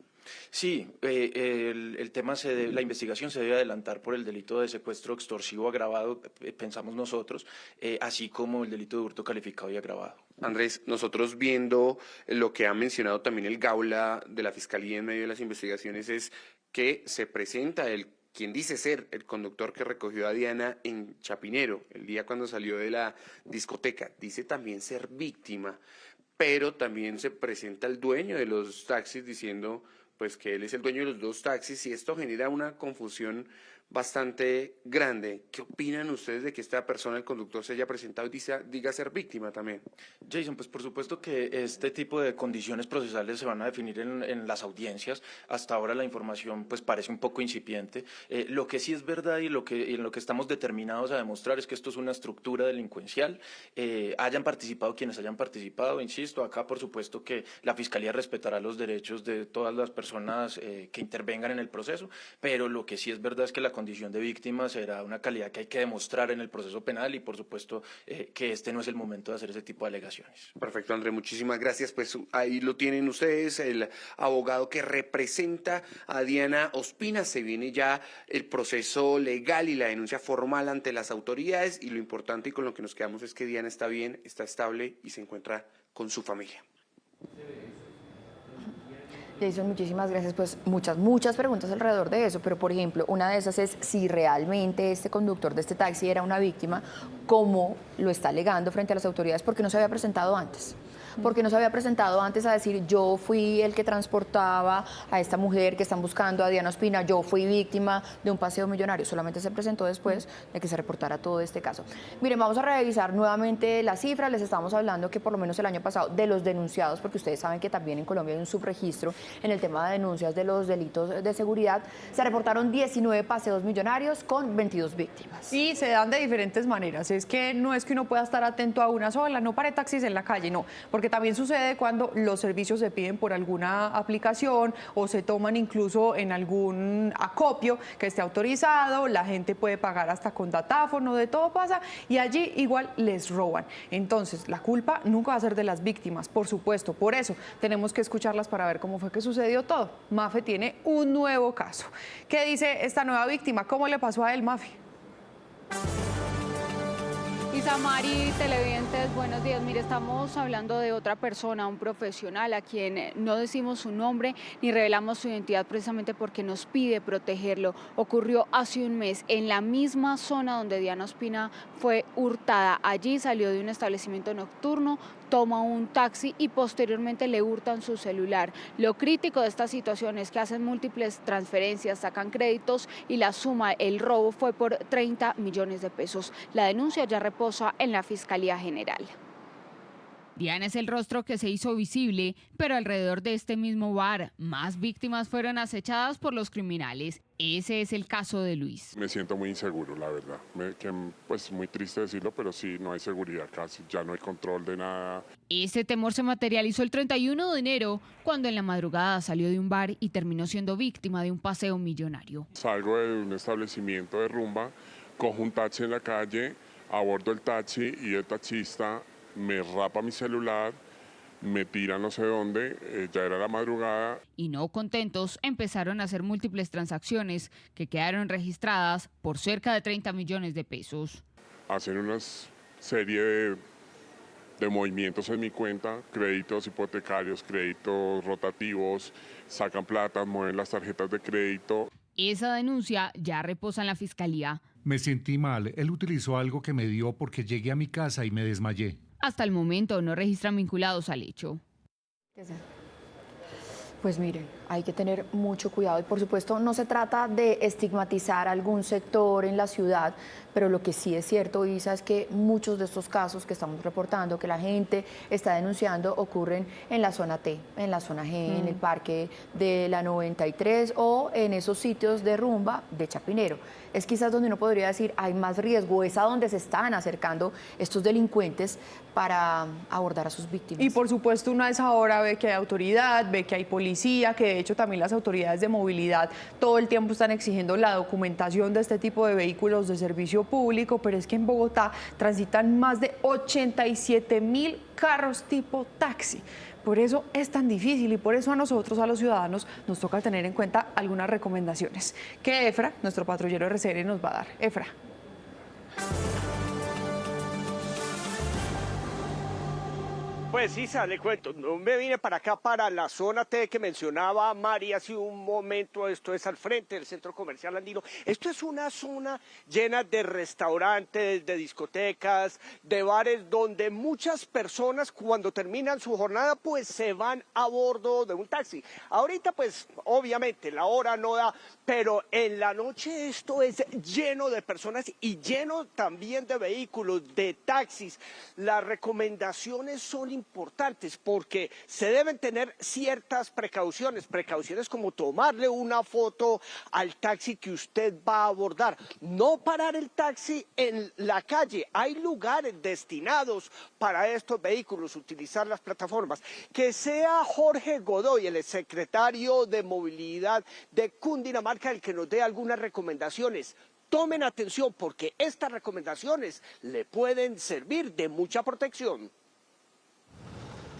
Sí, el tema, la investigación se debe adelantar por el delito de secuestro extorsivo agravado, pensamos nosotros, así como el delito de hurto calificado y agravado.
Andrés, nosotros viendo lo que ha mencionado también el Gaula de la Fiscalía en medio de las investigaciones es que se presenta quien dice ser el conductor que recogió a Diana en Chapinero el día cuando salió de la discoteca, dice también ser víctima, pero también se presenta el dueño de los taxis diciendo pues que él es el dueño de los dos taxis y esto genera una confusión bastante grande. ¿Qué opinan ustedes de que esta persona, el conductor, se haya presentado y diga ser víctima también?
Jason, pues por supuesto que este tipo de condiciones procesales se van a definir en las audiencias. Hasta ahora la información pues parece un poco incipiente. Lo que sí es verdad y en lo que estamos determinados a demostrar es que esto es una estructura delincuencial. Hayan participado quienes hayan participado, insisto, acá por supuesto que la Fiscalía respetará los derechos de todas las personas que intervengan en el proceso, pero lo que sí es verdad es que la condición de víctima será una calidad que hay que demostrar en el proceso penal y por supuesto que este no es el momento de hacer ese tipo de alegaciones.
Perfecto, André, muchísimas gracias. Pues ahí lo tienen ustedes, el abogado que representa a Diana Ospina. Se viene ya el proceso legal y la denuncia formal ante las autoridades y lo importante y con lo que nos quedamos es que Diana está bien, está estable y se encuentra con su familia.
Jason, muchísimas gracias. Pues muchas preguntas alrededor de eso, pero por ejemplo, una de esas es si realmente este conductor de este taxi era una víctima, ¿cómo lo está alegando frente a las autoridades? ¿Por qué no se había presentado antes? porque no se había presentado antes a decir yo fui el que transportaba a esta mujer que están buscando, a Diana Ospina, yo fui víctima de un paseo millonario? Solamente se presentó después de que se reportara todo este caso. Miren, vamos a revisar nuevamente las cifras. Les estamos hablando que por lo menos el año pasado de los denunciados, porque ustedes saben que también en Colombia hay un subregistro en el tema de denuncias de los delitos de seguridad, se reportaron 19 paseos millonarios con 22 víctimas.
Y se dan de diferentes maneras. Es que no es que uno pueda estar atento a una sola, no pare taxis en la calle, no, porque también sucede cuando los servicios se piden por alguna aplicación o se toman incluso en algún acopio que esté autorizado, la gente puede pagar hasta con datáfono, de todo pasa, y allí igual les roban. Entonces, la culpa nunca va a ser de las víctimas, por supuesto, por eso tenemos que escucharlas para ver cómo fue que sucedió todo. Mafe tiene un nuevo caso. ¿Qué dice esta nueva víctima? ¿Cómo le pasó a él, Mafe?
Isamari, televidentes, buenos días. Mire, estamos hablando de otra persona, un profesional a quien no decimos su nombre ni revelamos su identidad precisamente porque nos pide protegerlo. Ocurrió hace un mes en la misma zona donde Diana Ospina fue hurtada. Allí salió de un establecimiento nocturno, toma un taxi y posteriormente le hurtan su celular. Lo crítico de esta situación es que hacen múltiples transferencias, sacan créditos y la suma, el robo fue por 30 millones de pesos. La denuncia ya reposa en la Fiscalía General. Diana es el rostro que se hizo visible, pero alrededor de este mismo bar, más víctimas fueron acechadas por los criminales. Ese es el caso de Luis.
Me siento muy inseguro, la verdad. Pues muy triste decirlo, pero sí, no hay seguridad casi, ya no hay control de nada.
Ese temor se materializó el 31 de enero, cuando en la madrugada salió de un bar y terminó siendo víctima de un paseo millonario.
Salgo de un establecimiento de rumba, cojo un taxi en la calle, abordo el taxi y el taxista me rapa mi celular, me tira no sé dónde, ya era la madrugada.
Y no contentos, empezaron a hacer múltiples transacciones que quedaron registradas por cerca de 30 millones de pesos.
Hacen una serie de movimientos en mi cuenta, créditos hipotecarios, créditos rotativos, sacan plata, mueven las tarjetas de crédito.
Esa denuncia ya reposa en la Fiscalía.
Me sentí mal, él utilizó algo que me dio porque llegué a mi casa y me desmayé.
Hasta el momento no registran vinculados al hecho.
Pues miren, hay que tener mucho cuidado y por supuesto no se trata de estigmatizar algún sector en la ciudad, pero lo que sí es cierto, Isa, es que muchos de estos casos que estamos reportando, que la gente está denunciando, ocurren en la zona T, en la zona G, en el parque de la 93 o en esos sitios de rumba de Chapinero. Es quizás donde uno podría decir hay más riesgo, es a donde se están acercando estos delincuentes para abordar a sus víctimas.
Y por supuesto uno a esa hora ve que hay autoridad, ve que hay policía, que de hecho también las autoridades de movilidad todo el tiempo están exigiendo la documentación de este tipo de vehículos de servicio público, pero es que en Bogotá transitan más de 87.000 carros tipo taxi. Por eso es tan difícil y por eso a nosotros, a los ciudadanos, nos toca tener en cuenta algunas recomendaciones que Efra, nuestro patrullero RCN, nos va a dar. Efra.
Pues sí, le cuento, me vine para acá, para la zona T que mencionaba Mari hace un momento. Esto es al frente del Centro Comercial Andino. Esto es una zona llena de restaurantes, de discotecas, de bares, donde muchas personas cuando terminan su jornada pues se van a bordo de un taxi. Ahorita pues obviamente la hora no da, pero en la noche esto es lleno de personas y lleno también de vehículos, de taxis. Las recomendaciones son importantes porque se deben tener ciertas precauciones como tomarle una foto al taxi que usted va a abordar, no parar el taxi en la calle, hay lugares destinados para estos vehículos, utilizar las plataformas. Que sea Jorge Godoy, el secretario de Movilidad de Cundinamarca, el que nos dé algunas recomendaciones. Tomen atención porque estas recomendaciones le pueden servir de mucha protección.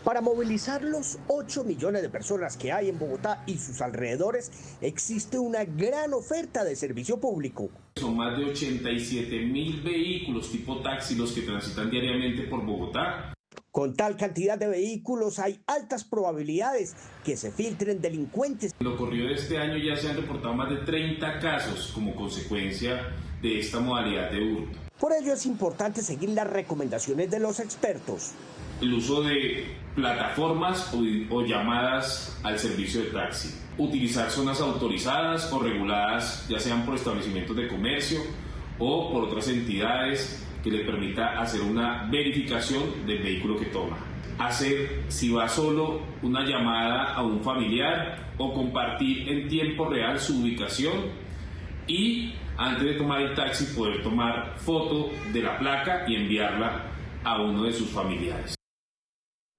Para movilizar los 8 millones de personas que hay en Bogotá y sus alrededores, existe una gran oferta de servicio público.
Son más de 87.000 vehículos tipo taxi los que transitan diariamente por Bogotá.
Con tal cantidad de vehículos hay altas probabilidades que se filtren delincuentes.
En lo corrido de este año ya se han reportado más de 30 casos como consecuencia de esta modalidad de hurto.
Por ello es importante seguir las recomendaciones de los expertos.
el uso de plataformas o llamadas al servicio de taxi, utilizar zonas autorizadas o reguladas, ya sean por establecimientos de comercio o por otras entidades que le permita hacer una verificación del vehículo que toma. Hacer, si va solo, una llamada a un familiar o compartir en tiempo real su ubicación y antes de tomar el taxi poder tomar foto de la placa y enviarla a uno de sus familiares.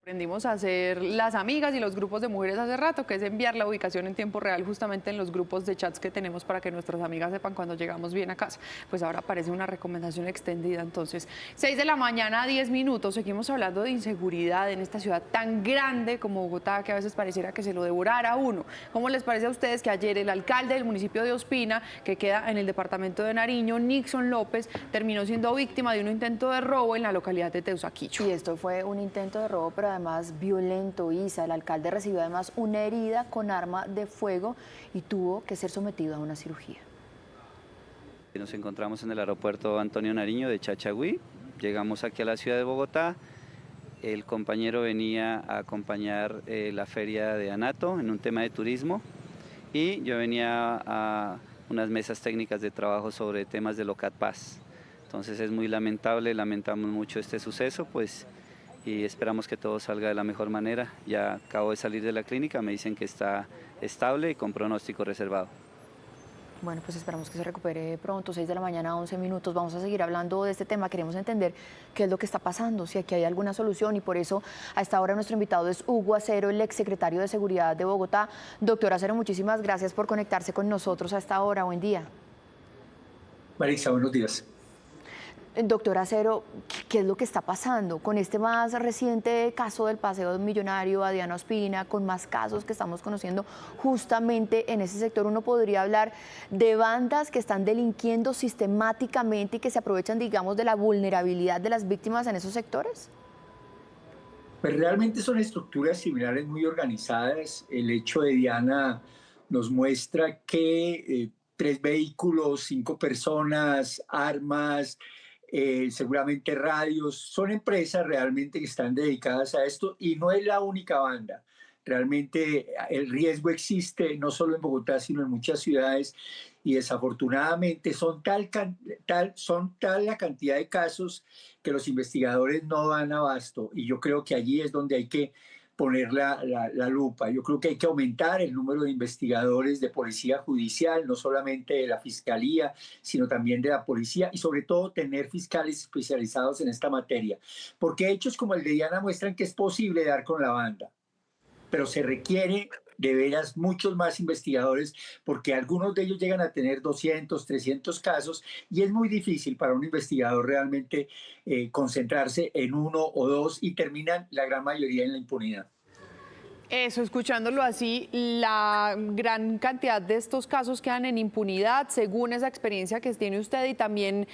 Aprendimos a hacer las amigas y los grupos de mujeres hace rato, que es enviar la ubicación en tiempo real justamente en los grupos de chats que tenemos para que nuestras amigas sepan cuando llegamos bien a casa. Pues ahora aparece una recomendación extendida. Entonces, 6 de la mañana, 10 minutos, seguimos hablando de inseguridad en esta ciudad tan grande como Bogotá, que a veces pareciera que se lo devorara uno. ¿Cómo les parece a ustedes que ayer el alcalde del municipio de Ospina, que queda en el departamento de Nariño, Nixon López, terminó siendo víctima de un intento de robo en la localidad de Teusaquillo?
Y esto fue un intento de robo, pero además violento, Isa. El alcalde recibió además una herida con arma de fuego y tuvo que ser sometido a una cirugía.
Nos encontramos en el aeropuerto Antonio Nariño de Chachagüí. Llegamos aquí a la ciudad de Bogotá. El compañero venía a acompañar la feria de Anato en un tema de turismo y yo venía a unas mesas técnicas de trabajo sobre temas de Locat Paz. Entonces es muy lamentable, lamentamos mucho este suceso, pues, y esperamos que todo salga de la mejor manera. Ya acabo de salir de la clínica, me dicen que está estable y con pronóstico reservado.
Bueno, pues esperamos que se recupere pronto. 6 de la mañana, 11 minutos. Vamos a seguir hablando de este tema. Queremos entender qué es lo que está pasando, si aquí hay alguna solución, y por eso a esta hora nuestro invitado es Hugo Acero, el exsecretario de Seguridad de Bogotá. Doctor Acero, muchísimas gracias por conectarse con nosotros a esta hora. Buen día.
Marisa, buenos días.
Doctor Acero, ¿qué es lo que está pasando con este más reciente caso del paseo millonario a Diana Ospina, con más casos que estamos conociendo justamente en ese sector? Uno podría hablar de bandas que están delinquiendo sistemáticamente y que se aprovechan, digamos, de la vulnerabilidad de las víctimas en esos sectores.
Pues realmente son estructuras similares muy organizadas. El hecho de Diana nos muestra que 3 vehículos, 5 personas, armas, seguramente radios, son empresas realmente que están dedicadas a esto y no es la única banda. Realmente el riesgo existe no solo en Bogotá, sino en muchas ciudades, y desafortunadamente son tal la cantidad de casos que los investigadores no dan abasto, y yo creo que allí es donde hay que poner la lupa. Yo creo que hay que aumentar el número de investigadores de policía judicial, no solamente de la fiscalía, sino también de la policía, y sobre todo tener fiscales especializados en esta materia, porque hechos como el de Diana muestran que es posible dar con la banda, pero se requiere de veras muchos más investigadores, porque algunos de ellos llegan a tener 200, 300 casos, y es muy difícil para un investigador realmente concentrarse en 1 o 2, y terminan la gran mayoría en la impunidad.
Eso, escuchándolo así, la gran cantidad de estos casos quedan en impunidad, según esa experiencia que tiene usted, y también,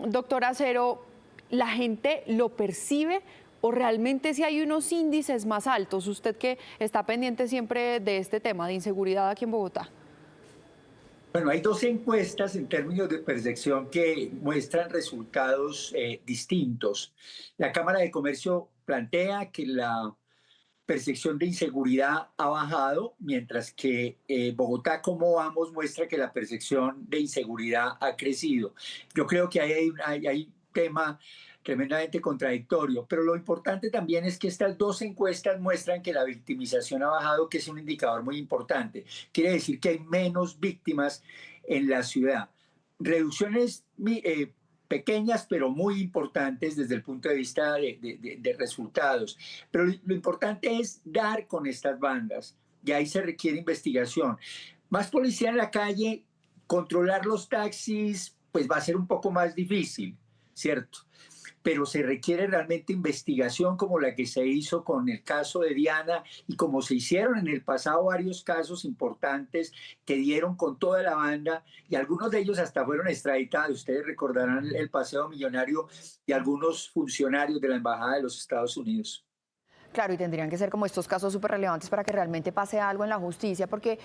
doctor Acero, ¿la gente lo percibe o realmente si hay unos índices más altos? Usted que está pendiente siempre de este tema de inseguridad aquí en Bogotá.
Bueno, hay 2 encuestas en términos de percepción que muestran resultados distintos. La Cámara de Comercio plantea que la percepción de inseguridad ha bajado, mientras que Bogotá, como vamos, muestra que la percepción de inseguridad ha crecido. Yo creo que hay un tema tremendamente contradictorio, pero lo importante también es que estas 2 encuestas muestran que la victimización ha bajado, que es un indicador muy importante. Quiere decir que hay menos víctimas en la ciudad. Reducciones pequeñas, pero muy importantes desde el punto de vista de resultados. Pero lo importante es dar con estas bandas, y ahí se requiere investigación. Más policía en la calle, controlar los taxis, pues va a ser un poco más difícil, ¿cierto? Pero se requiere realmente investigación como la que se hizo con el caso de Diana, y como se hicieron en el pasado varios casos importantes que dieron con toda la banda, y algunos de ellos hasta fueron extraditados. Ustedes recordarán el paseo millonario y algunos funcionarios de la Embajada de los Estados Unidos.
Claro, y tendrían que ser como estos casos súper relevantes para que realmente pase algo en la justicia, porque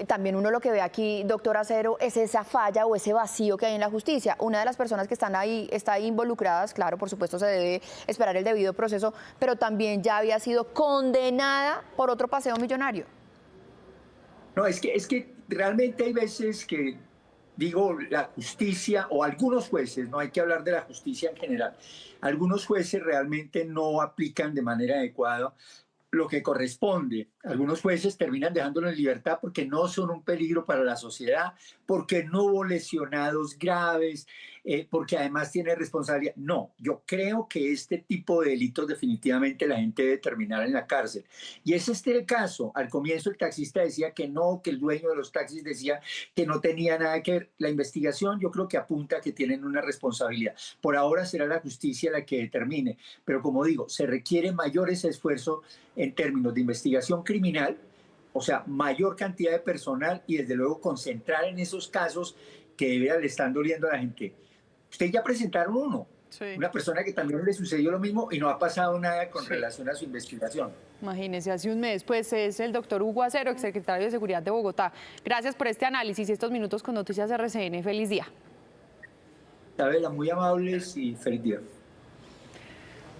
también uno lo que ve aquí, doctor Acero, es esa falla o ese vacío que hay en la justicia. Una de las personas que está ahí involucradas, claro, por supuesto se debe esperar el debido proceso, pero también ya había sido condenada por otro paseo millonario.
No, es que realmente hay veces que, digo, la justicia o algunos jueces, no hay que hablar de la justicia en general, algunos jueces realmente no aplican de manera adecuada lo que corresponde. Algunos jueces terminan dejándolo en libertad porque no son un peligro para la sociedad, porque no hubo lesionados graves, porque además tiene responsabilidad. No, yo creo que este tipo de delitos definitivamente la gente debe terminar en la cárcel. Y ese es el caso. Al comienzo el taxista decía que no, que el dueño de los taxis decía que no tenía nada que ver. La investigación yo creo que apunta a que tienen una responsabilidad. Por ahora será la justicia la que determine. Pero como digo, se requiere mayor ese esfuerzo en términos de investigación criminal, o sea, mayor cantidad de personal y desde luego concentrar en esos casos que de verdad le están doliendo a la gente. Ustedes ya presentaron uno, una persona que también le sucedió lo mismo y no ha pasado nada con relación a su investigación.
Imagínense, hace un mes, pues es el doctor Hugo Acero, exsecretario de Seguridad de Bogotá. Gracias por este análisis y estos minutos con Noticias RCN. Feliz día.
Isabela, muy amables y feliz día.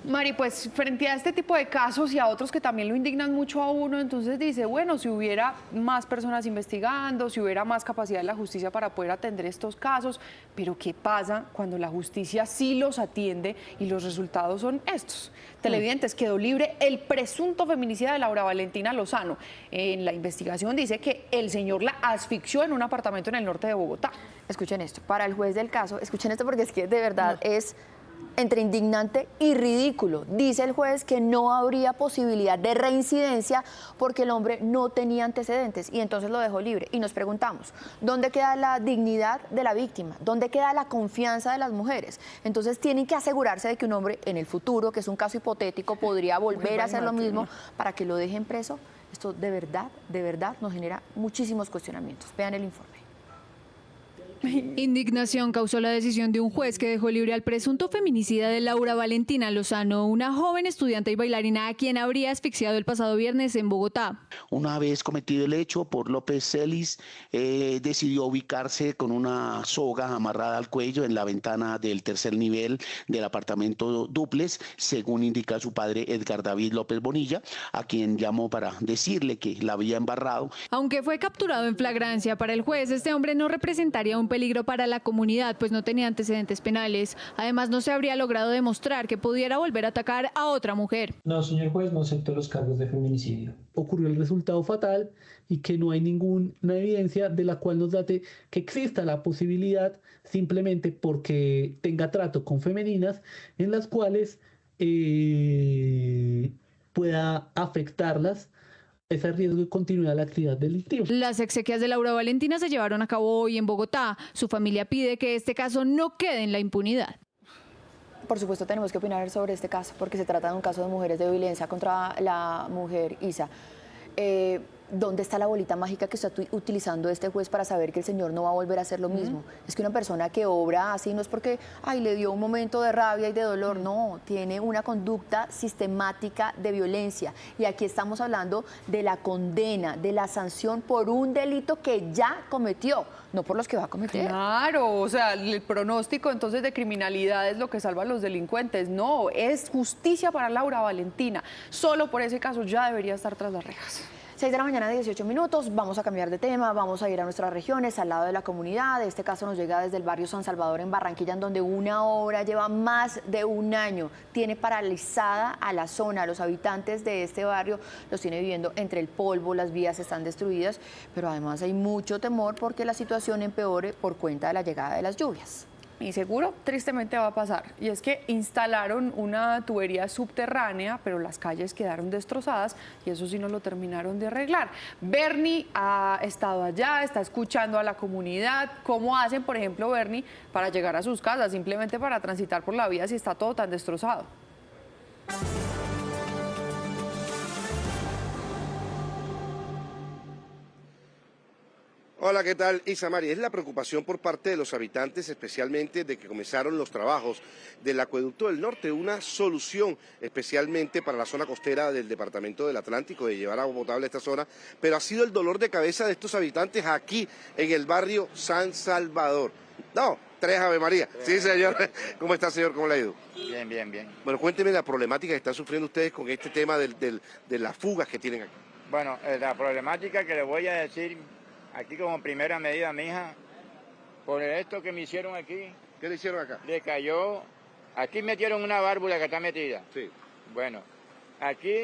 Mari, pues frente a este tipo de casos y a otros que también lo indignan mucho a uno, entonces dice, bueno, si hubiera más personas investigando, si hubiera más capacidad de la justicia para poder atender estos casos, pero ¿qué pasa cuando la justicia sí los atiende y los resultados son estos? Televidentes, quedó libre el presunto feminicida de Laura Valentina Lozano. En la investigación dice que el señor la asfixió en un apartamento en el norte de Bogotá.
Escuchen esto, para el juez del caso, escuchen esto porque es que de verdad es entre indignante y ridículo. Dice el juez que no habría posibilidad de reincidencia porque el hombre no tenía antecedentes y entonces lo dejó libre. Y nos preguntamos, ¿dónde queda la dignidad de la víctima? ¿Dónde queda la confianza de las mujeres? Entonces tienen que asegurarse de que un hombre en el futuro, que es un caso hipotético, podría volver a hacer lo mismo para que lo dejen preso. Esto de verdad nos genera muchísimos cuestionamientos. Vean el informe.
Indignación causó la decisión de un juez que dejó libre al presunto feminicida de Laura Valentina Lozano, una joven estudiante y bailarina a quien habría asfixiado el pasado viernes en Bogotá.
Una vez cometido el hecho, por López Celis decidió ubicarse con una soga amarrada al cuello en la ventana del tercer nivel del apartamento dúplex, según indica su padre Edgar David López Bonilla, a quien llamó para decirle que la había embarrado.
Aunque fue capturado en flagrancia, para el juez este hombre no representaría un peligro para la comunidad, pues no tenía antecedentes penales. Además, no se habría logrado demostrar que pudiera volver a atacar a otra mujer.
No, señor juez, no acepto los cargos de feminicidio. Ocurrió el resultado fatal y que no hay ninguna evidencia de la cual nos date que exista la posibilidad, simplemente porque tenga trato con femeninas, en las cuales pueda afectarlas ese riesgo de continuidad de la actividad delictiva.
Las exequias de Laura Valentina se llevaron a cabo hoy en Bogotá. Su familia pide que este caso no quede en la impunidad.
Por supuesto tenemos que opinar sobre este caso, porque se trata de un caso de mujeres de violencia contra la mujer, Isa. ¿Dónde está la bolita mágica que está utilizando este juez para saber que el señor no va a volver a hacer lo mismo? Es que una persona que obra así no es porque le dio un momento de rabia y de dolor, no, tiene una conducta sistemática de violencia. Y aquí estamos hablando de la condena, de la sanción por un delito que ya cometió, no por los que va a cometer.
Claro, o sea, el pronóstico entonces de criminalidad es lo que salva a los delincuentes. No, es justicia para Laura Valentina. Solo por ese caso ya debería estar tras las rejas.
6 de la mañana, 18 minutos, vamos a cambiar de tema, vamos a ir a nuestras regiones, al lado de la comunidad. Este caso nos llega desde el barrio San Salvador en Barranquilla, en donde una obra lleva más de un año, tiene paralizada a la zona. Los habitantes de este barrio los tiene viviendo entre el polvo, las vías están destruidas, pero además hay mucho temor porque la situación empeore por cuenta de la llegada de las lluvias.
Y seguro, tristemente va a pasar. Y es que instalaron una tubería subterránea, pero las calles quedaron destrozadas y eso sí no lo terminaron de arreglar. Bernie ha estado allá, está escuchando a la comunidad. ¿Cómo hacen, por ejemplo, Bernie, para llegar a sus casas, simplemente para transitar por la vía si está todo tan destrozado?
Hola, ¿qué tal, Isamari? Es la preocupación por parte de los habitantes, especialmente de que comenzaron los trabajos del acueducto del norte, una solución especialmente para la zona costera del departamento del Atlántico, de llevar agua potable a esta zona, pero ha sido el dolor de cabeza de estos habitantes aquí en el barrio San Salvador. No, 3 Ave María. Sí, señor. ¿Cómo está, señor? ¿Cómo le ha ido?
Bien, bien, bien.
Bueno, cuénteme la problemática que están sufriendo ustedes con este tema de las fugas que tienen aquí.
Bueno, la problemática que le voy a decir aquí como primera medida, mija, por esto que me hicieron aquí.
¿Qué le hicieron acá?
Le cayó, aquí metieron una válvula que está metida.
Sí.
Bueno, aquí,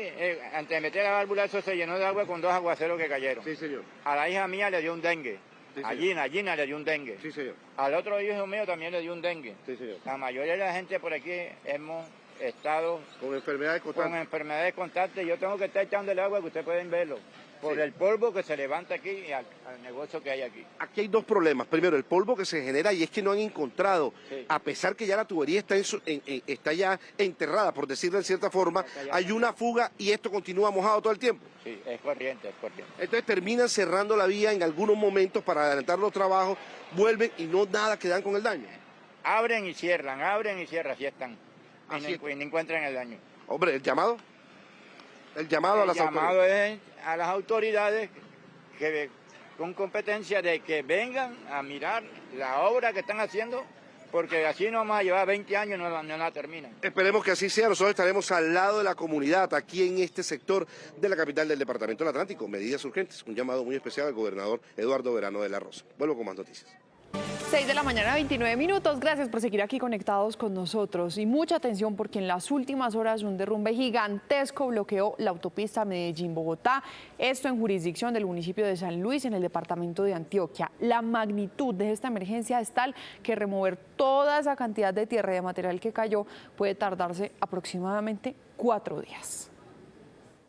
antes de meter la válvula, eso se llenó de agua con 2 aguaceros que cayeron.
Sí, señor.
A la hija mía le dio un dengue.
Sí,
a Gina le dio un dengue.
Sí, señor.
Al otro hijo mío también le dio un dengue.
Sí, señor.
La mayoría de la gente por aquí hemos estado
con enfermedades constantes.
Con enfermedades constantes. Yo tengo que estar echándole agua, que ustedes pueden verlo, por el polvo que se levanta aquí y al negocio que hay aquí.
Aquí hay 2 problemas. Primero, el polvo que se genera, y es que no han encontrado, a pesar que ya la tubería está ya enterrada, por decirlo de cierta forma, hay una fuga y esto continúa mojado todo el tiempo.
Sí, es corriente, es corriente.
Entonces terminan cerrando la vía en algunos momentos para adelantar los trabajos, vuelven y no nada quedan con el daño.
Abren y cierran, así están. Y no encuentran el daño.
Hombre, ¿el llamado? El llamado a las autoridades.
El llamado es a las autoridades que con competencia de que vengan a mirar la obra que están haciendo, porque así no vamos a llevar 20 años y no la terminan.
Esperemos que así sea. Nosotros estaremos al lado de la comunidad, aquí en este sector de la capital del departamento del Atlántico. Medidas urgentes, un llamado muy especial al gobernador Eduardo Verano de la Rosa. Vuelvo con más noticias.
6 de la mañana, 29 minutos. Gracias por seguir aquí conectados con nosotros. Y mucha atención porque en las últimas horas un derrumbe gigantesco bloqueó la autopista Medellín-Bogotá. Esto en jurisdicción del municipio de San Luis, en el departamento de Antioquia. La magnitud de esta emergencia es tal que remover toda esa cantidad de tierra y de material que cayó puede tardarse aproximadamente 4 días.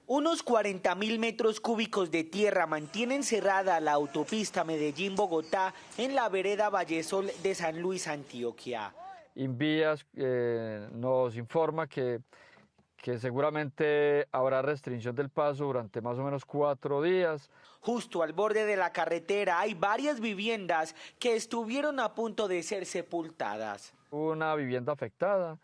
Unos 40.000 metros cúbicos de tierra mantienen cerrada la autopista Medellín-Bogotá en la vereda Vallesol de San Luis, Antioquia.
Invías nos informa que seguramente habrá restricción del paso durante más o menos 4 días.
Justo al borde de la carretera hay varias viviendas que estuvieron a punto de ser sepultadas.
Una vivienda afectada.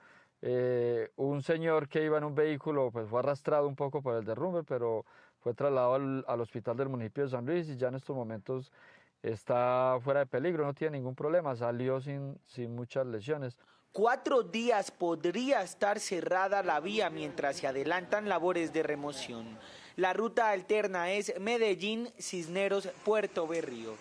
Un señor que iba en un vehículo pues fue arrastrado un poco por el derrumbe, pero fue trasladado al hospital del municipio de San Luis y ya en estos momentos está fuera de peligro, no tiene ningún problema, salió sin muchas lesiones.
4 días podría estar cerrada la vía mientras se adelantan labores de remoción. La ruta alterna es Medellín-Cisneros-Puerto Berrío.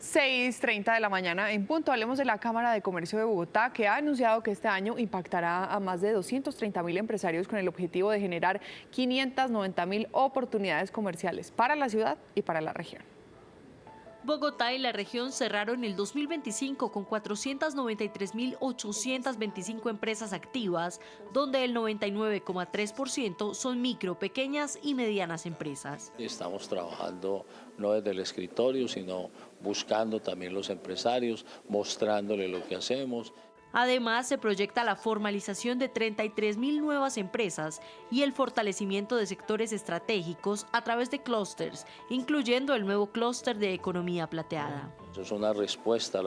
6:30 de la mañana en punto. Hablemos de la Cámara de Comercio de Bogotá, que ha anunciado que este año impactará a más de 230.000 empresarios con el objetivo de generar 590.000 oportunidades comerciales para la ciudad y para la región.
Bogotá y la región cerraron el 2025 con 493.825 empresas activas, donde el 99,3% son micro, pequeñas y medianas empresas.
Estamos trabajando no desde el escritorio, sino buscando también los empresarios, mostrándole lo que hacemos.
Además, se proyecta la formalización de 33.000 nuevas empresas y el fortalecimiento de sectores estratégicos a través de clústeres, incluyendo el nuevo clúster de economía plateada.
Eso es una respuesta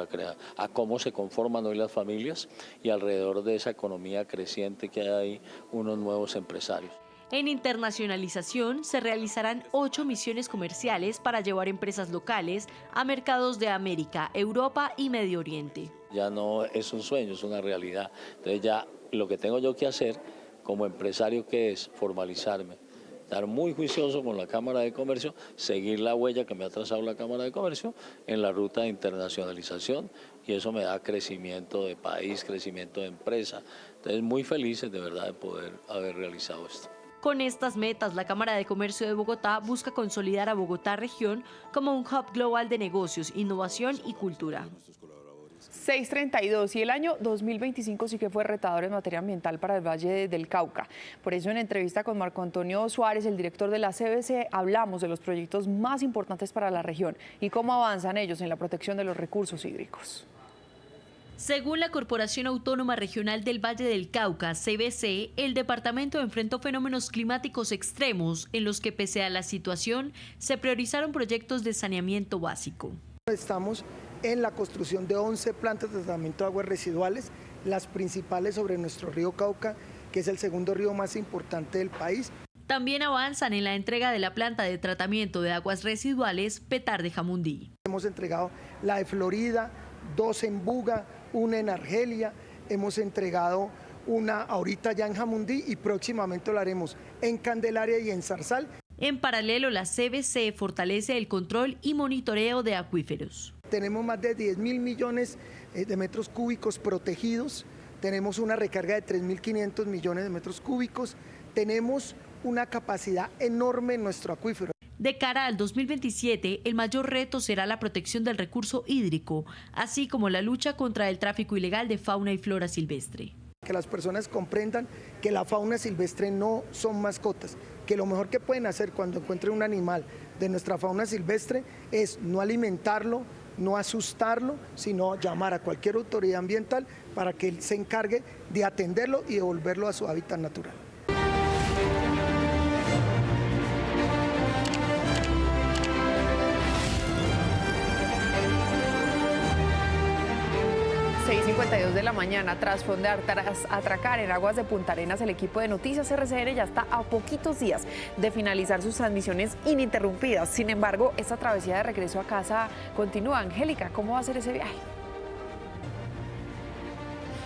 a cómo se conforman hoy las familias y alrededor de esa economía creciente que hay unos nuevos empresarios.
En internacionalización se realizarán 8 misiones comerciales para llevar empresas locales a mercados de América, Europa y Medio Oriente.
Ya no es un sueño, es una realidad. Entonces ya lo que tengo yo que hacer como empresario, que es formalizarme, estar muy juicioso con la Cámara de Comercio, seguir la huella que me ha trazado la Cámara de Comercio en la ruta de internacionalización, y eso me da crecimiento de país, crecimiento de empresa. Entonces muy felices de verdad de poder haber realizado esto.
Con estas metas, la Cámara de Comercio de Bogotá busca consolidar a Bogotá región como un hub global de negocios, innovación y cultura.
6:32 y el año 2025 sí que fue retador en materia ambiental para el Valle del Cauca. Por eso en entrevista con Marco Antonio Suárez, el director de la CBC, hablamos de los proyectos más importantes para la región y cómo avanzan ellos en la protección de los recursos hídricos.
Según la Corporación Autónoma Regional del Valle del Cauca, CVC, el departamento enfrentó fenómenos climáticos extremos en los que, pese a la situación, se priorizaron proyectos de saneamiento básico.
Estamos en la construcción de 11 plantas de tratamiento de aguas residuales, las principales sobre nuestro río Cauca, que es el segundo río más importante del país.
También avanzan en la entrega de la planta de tratamiento de aguas residuales Petar de Jamundí.
Hemos entregado la de Florida, 2 en Buga, 1 en Argelia, hemos entregado una ahorita ya en Jamundí y próximamente lo haremos en Candelaria y en Zarzal.
En paralelo, la CVC fortalece el control y monitoreo de acuíferos.
Tenemos más de 10.000 millones de metros cúbicos protegidos, tenemos una recarga de 3.500 millones de metros cúbicos, tenemos una capacidad enorme en nuestro acuífero.
De cara al 2027, el mayor reto será la protección del recurso hídrico, así como la lucha contra el tráfico ilegal de fauna y flora silvestre.
Que las personas comprendan que la fauna silvestre no son mascotas, que lo mejor que pueden hacer cuando encuentren un animal de nuestra fauna silvestre es no alimentarlo, no asustarlo, sino llamar a cualquier autoridad ambiental para que él se encargue de atenderlo y devolverlo a su hábitat natural.
De la mañana, tras atracar en aguas de Punta Arenas, el equipo de Noticias RCN ya está a poquitos días de finalizar sus transmisiones ininterrumpidas. Sin embargo, esta travesía de regreso a casa continúa. Angélica, ¿cómo va a ser ese viaje?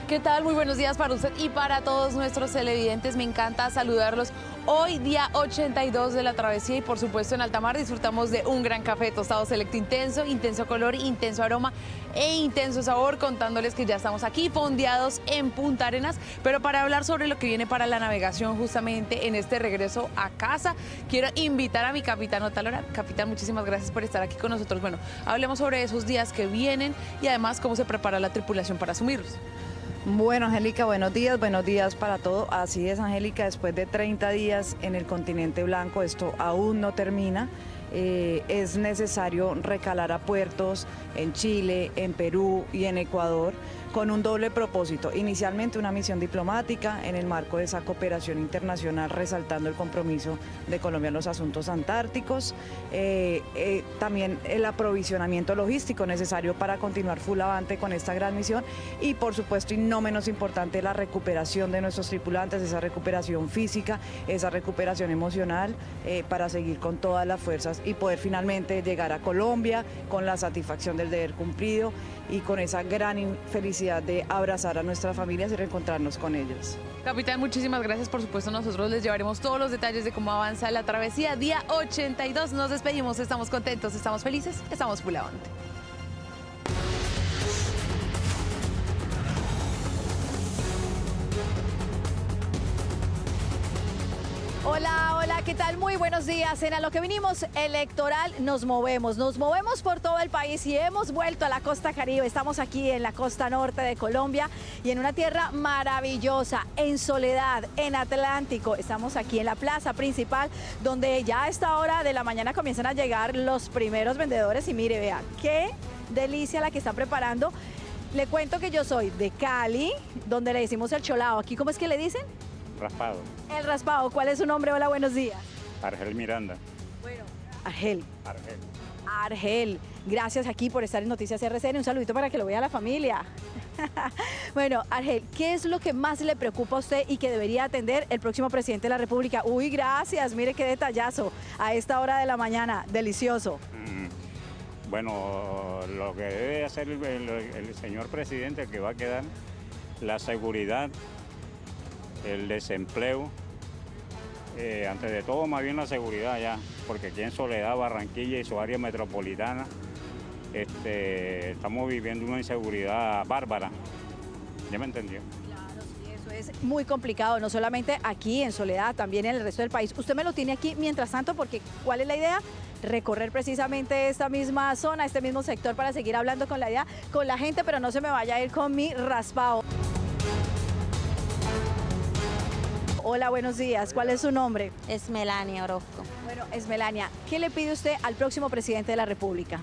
¿Qué tal? Muy buenos días para usted y para todos nuestros televidentes. Me encanta saludarlos. Hoy, día 82 de la travesía y por supuesto en alta mar disfrutamos de un gran café tostado selecto intenso, intenso color, intenso aroma e intenso sabor, contándoles que ya estamos aquí fondeados en Punta Arenas, pero para hablar sobre lo que viene para la navegación justamente en este regreso a casa, quiero invitar a mi capitán Otalora. Capitán, muchísimas gracias por estar aquí con nosotros. Bueno, hablemos sobre esos días que vienen y además cómo se prepara la tripulación para asumirlos.
Bueno, Angélica, buenos días para todo. Así es, Angélica, después de 30 días en el continente blanco, esto aún no termina. Es necesario recalar a puertos en Chile, en Perú y en Ecuador con un doble propósito. Inicialmente una misión diplomática en el marco de esa cooperación internacional, resaltando el compromiso de Colombia en los asuntos antárticos. También el aprovisionamiento logístico necesario para continuar full avante con esta gran misión y por supuesto y no menos importante la recuperación de nuestros tripulantes, esa recuperación física, esa recuperación emocional para seguir con todas las fuerzas y poder finalmente llegar a Colombia con la satisfacción del deber cumplido y con esa gran felicidad de abrazar a nuestras familias y reencontrarnos con ellos.
Capitán, muchísimas gracias. Por supuesto, nosotros les llevaremos todos los detalles de cómo avanza la travesía. Día 82, nos despedimos, estamos contentos, estamos felices, estamos full avante.
Hola, hola, ¿qué tal? Muy buenos días. En A lo que vinimos electoral nos movemos por todo el país y hemos vuelto a la costa Caribe. Estamos aquí en la costa norte de Colombia y en una tierra maravillosa, en Soledad, en Atlántico. Estamos aquí en la plaza principal donde ya a esta hora de la mañana comienzan a llegar los primeros vendedores y mire, vea, qué delicia la que están preparando. Le cuento que yo soy de Cali, donde le decimos el cholao. ¿Aquí cómo es que le dicen?
Raspado.
El raspado. ¿Cuál es su nombre? Hola, buenos días.
Argel Miranda.
Bueno, Argel.
Argel.
Argel, gracias aquí por estar en Noticias RCN. Un saludito para que lo vea la familia. Bueno, Argel, ¿qué es lo que más le preocupa a usted y que debería atender el próximo presidente de la República? Uy, gracias, mire qué detallazo a esta hora de la mañana, delicioso.
Bueno, lo que debe hacer el señor presidente, que va a quedar, la seguridad, el desempleo, antes de todo más bien la seguridad ya, porque aquí en Soledad, Barranquilla y su área metropolitana estamos viviendo una inseguridad bárbara. ¿Ya me entendió?
Claro, sí, eso es muy complicado, no solamente aquí en Soledad, también en el resto del país. Usted me lo tiene aquí mientras tanto, porque ¿cuál es la idea? Recorrer precisamente esta misma zona, este mismo sector para seguir hablando con la gente, pero no se me vaya a ir con mi raspado. Hola, buenos días. ¿Cuál es su nombre?
Es Melania Orozco.
Bueno, es Melania. ¿Qué le pide usted al próximo presidente de la República?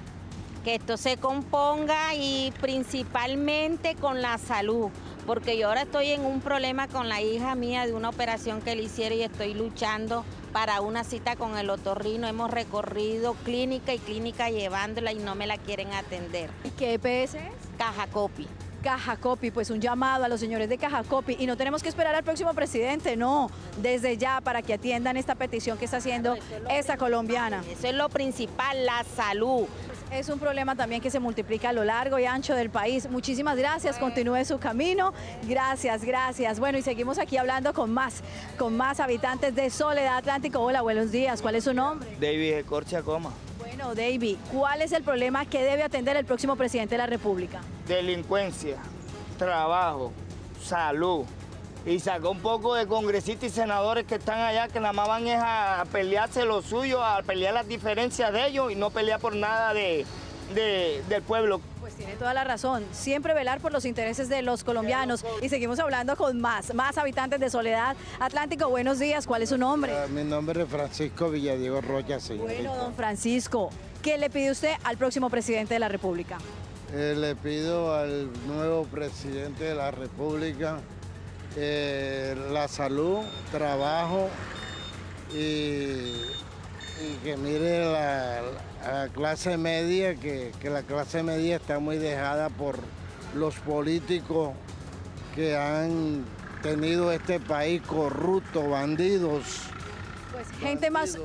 que esto se componga y principalmente con la salud, porque yo ahora estoy en un problema con la hija mía de una operación que le hicieron y estoy luchando para una cita con el otorrino. Hemos recorrido clínica y clínica llevándola y no me la quieren atender.
¿Qué EPS es?
Cajacopi.
Cajacopi, pues un llamado a los señores de Cajacopi, y no tenemos que esperar al próximo presidente, no, desde ya para que atiendan esta petición que está haciendo esta colombiana.
Eso es lo principal, la salud.
Es un problema también que se multiplica a lo largo y ancho del país. Muchísimas gracias, continúe su camino. Gracias, gracias. Bueno, y seguimos aquí hablando con más habitantes de Soledad Atlántico. Hola, buenos días. ¿Cuál es su nombre?
David Ecorcha Coma.
Bueno, David, ¿cuál es el problema que debe atender el próximo presidente de la República?
Delincuencia, trabajo, salud. Y sacó un poco de congresistas y senadores que están allá, que nada más van es a pelearse lo suyo, a pelear las diferencias de ellos y no pelear por nada del pueblo.
Pues tiene toda la razón, siempre velar por los intereses de los colombianos. Y seguimos hablando con más habitantes de Soledad Atlántico. Buenos días, ¿cuál es su nombre?
Mi nombre es Francisco Villadiego Rocha, señorita.
Bueno, don Francisco, ¿qué le pide usted al próximo presidente de la República?
Le pido al nuevo presidente de la República la salud, trabajo y que mire la clase media, que la clase media está muy dejada por los políticos que han tenido este país corrupto, bandidos.
Pues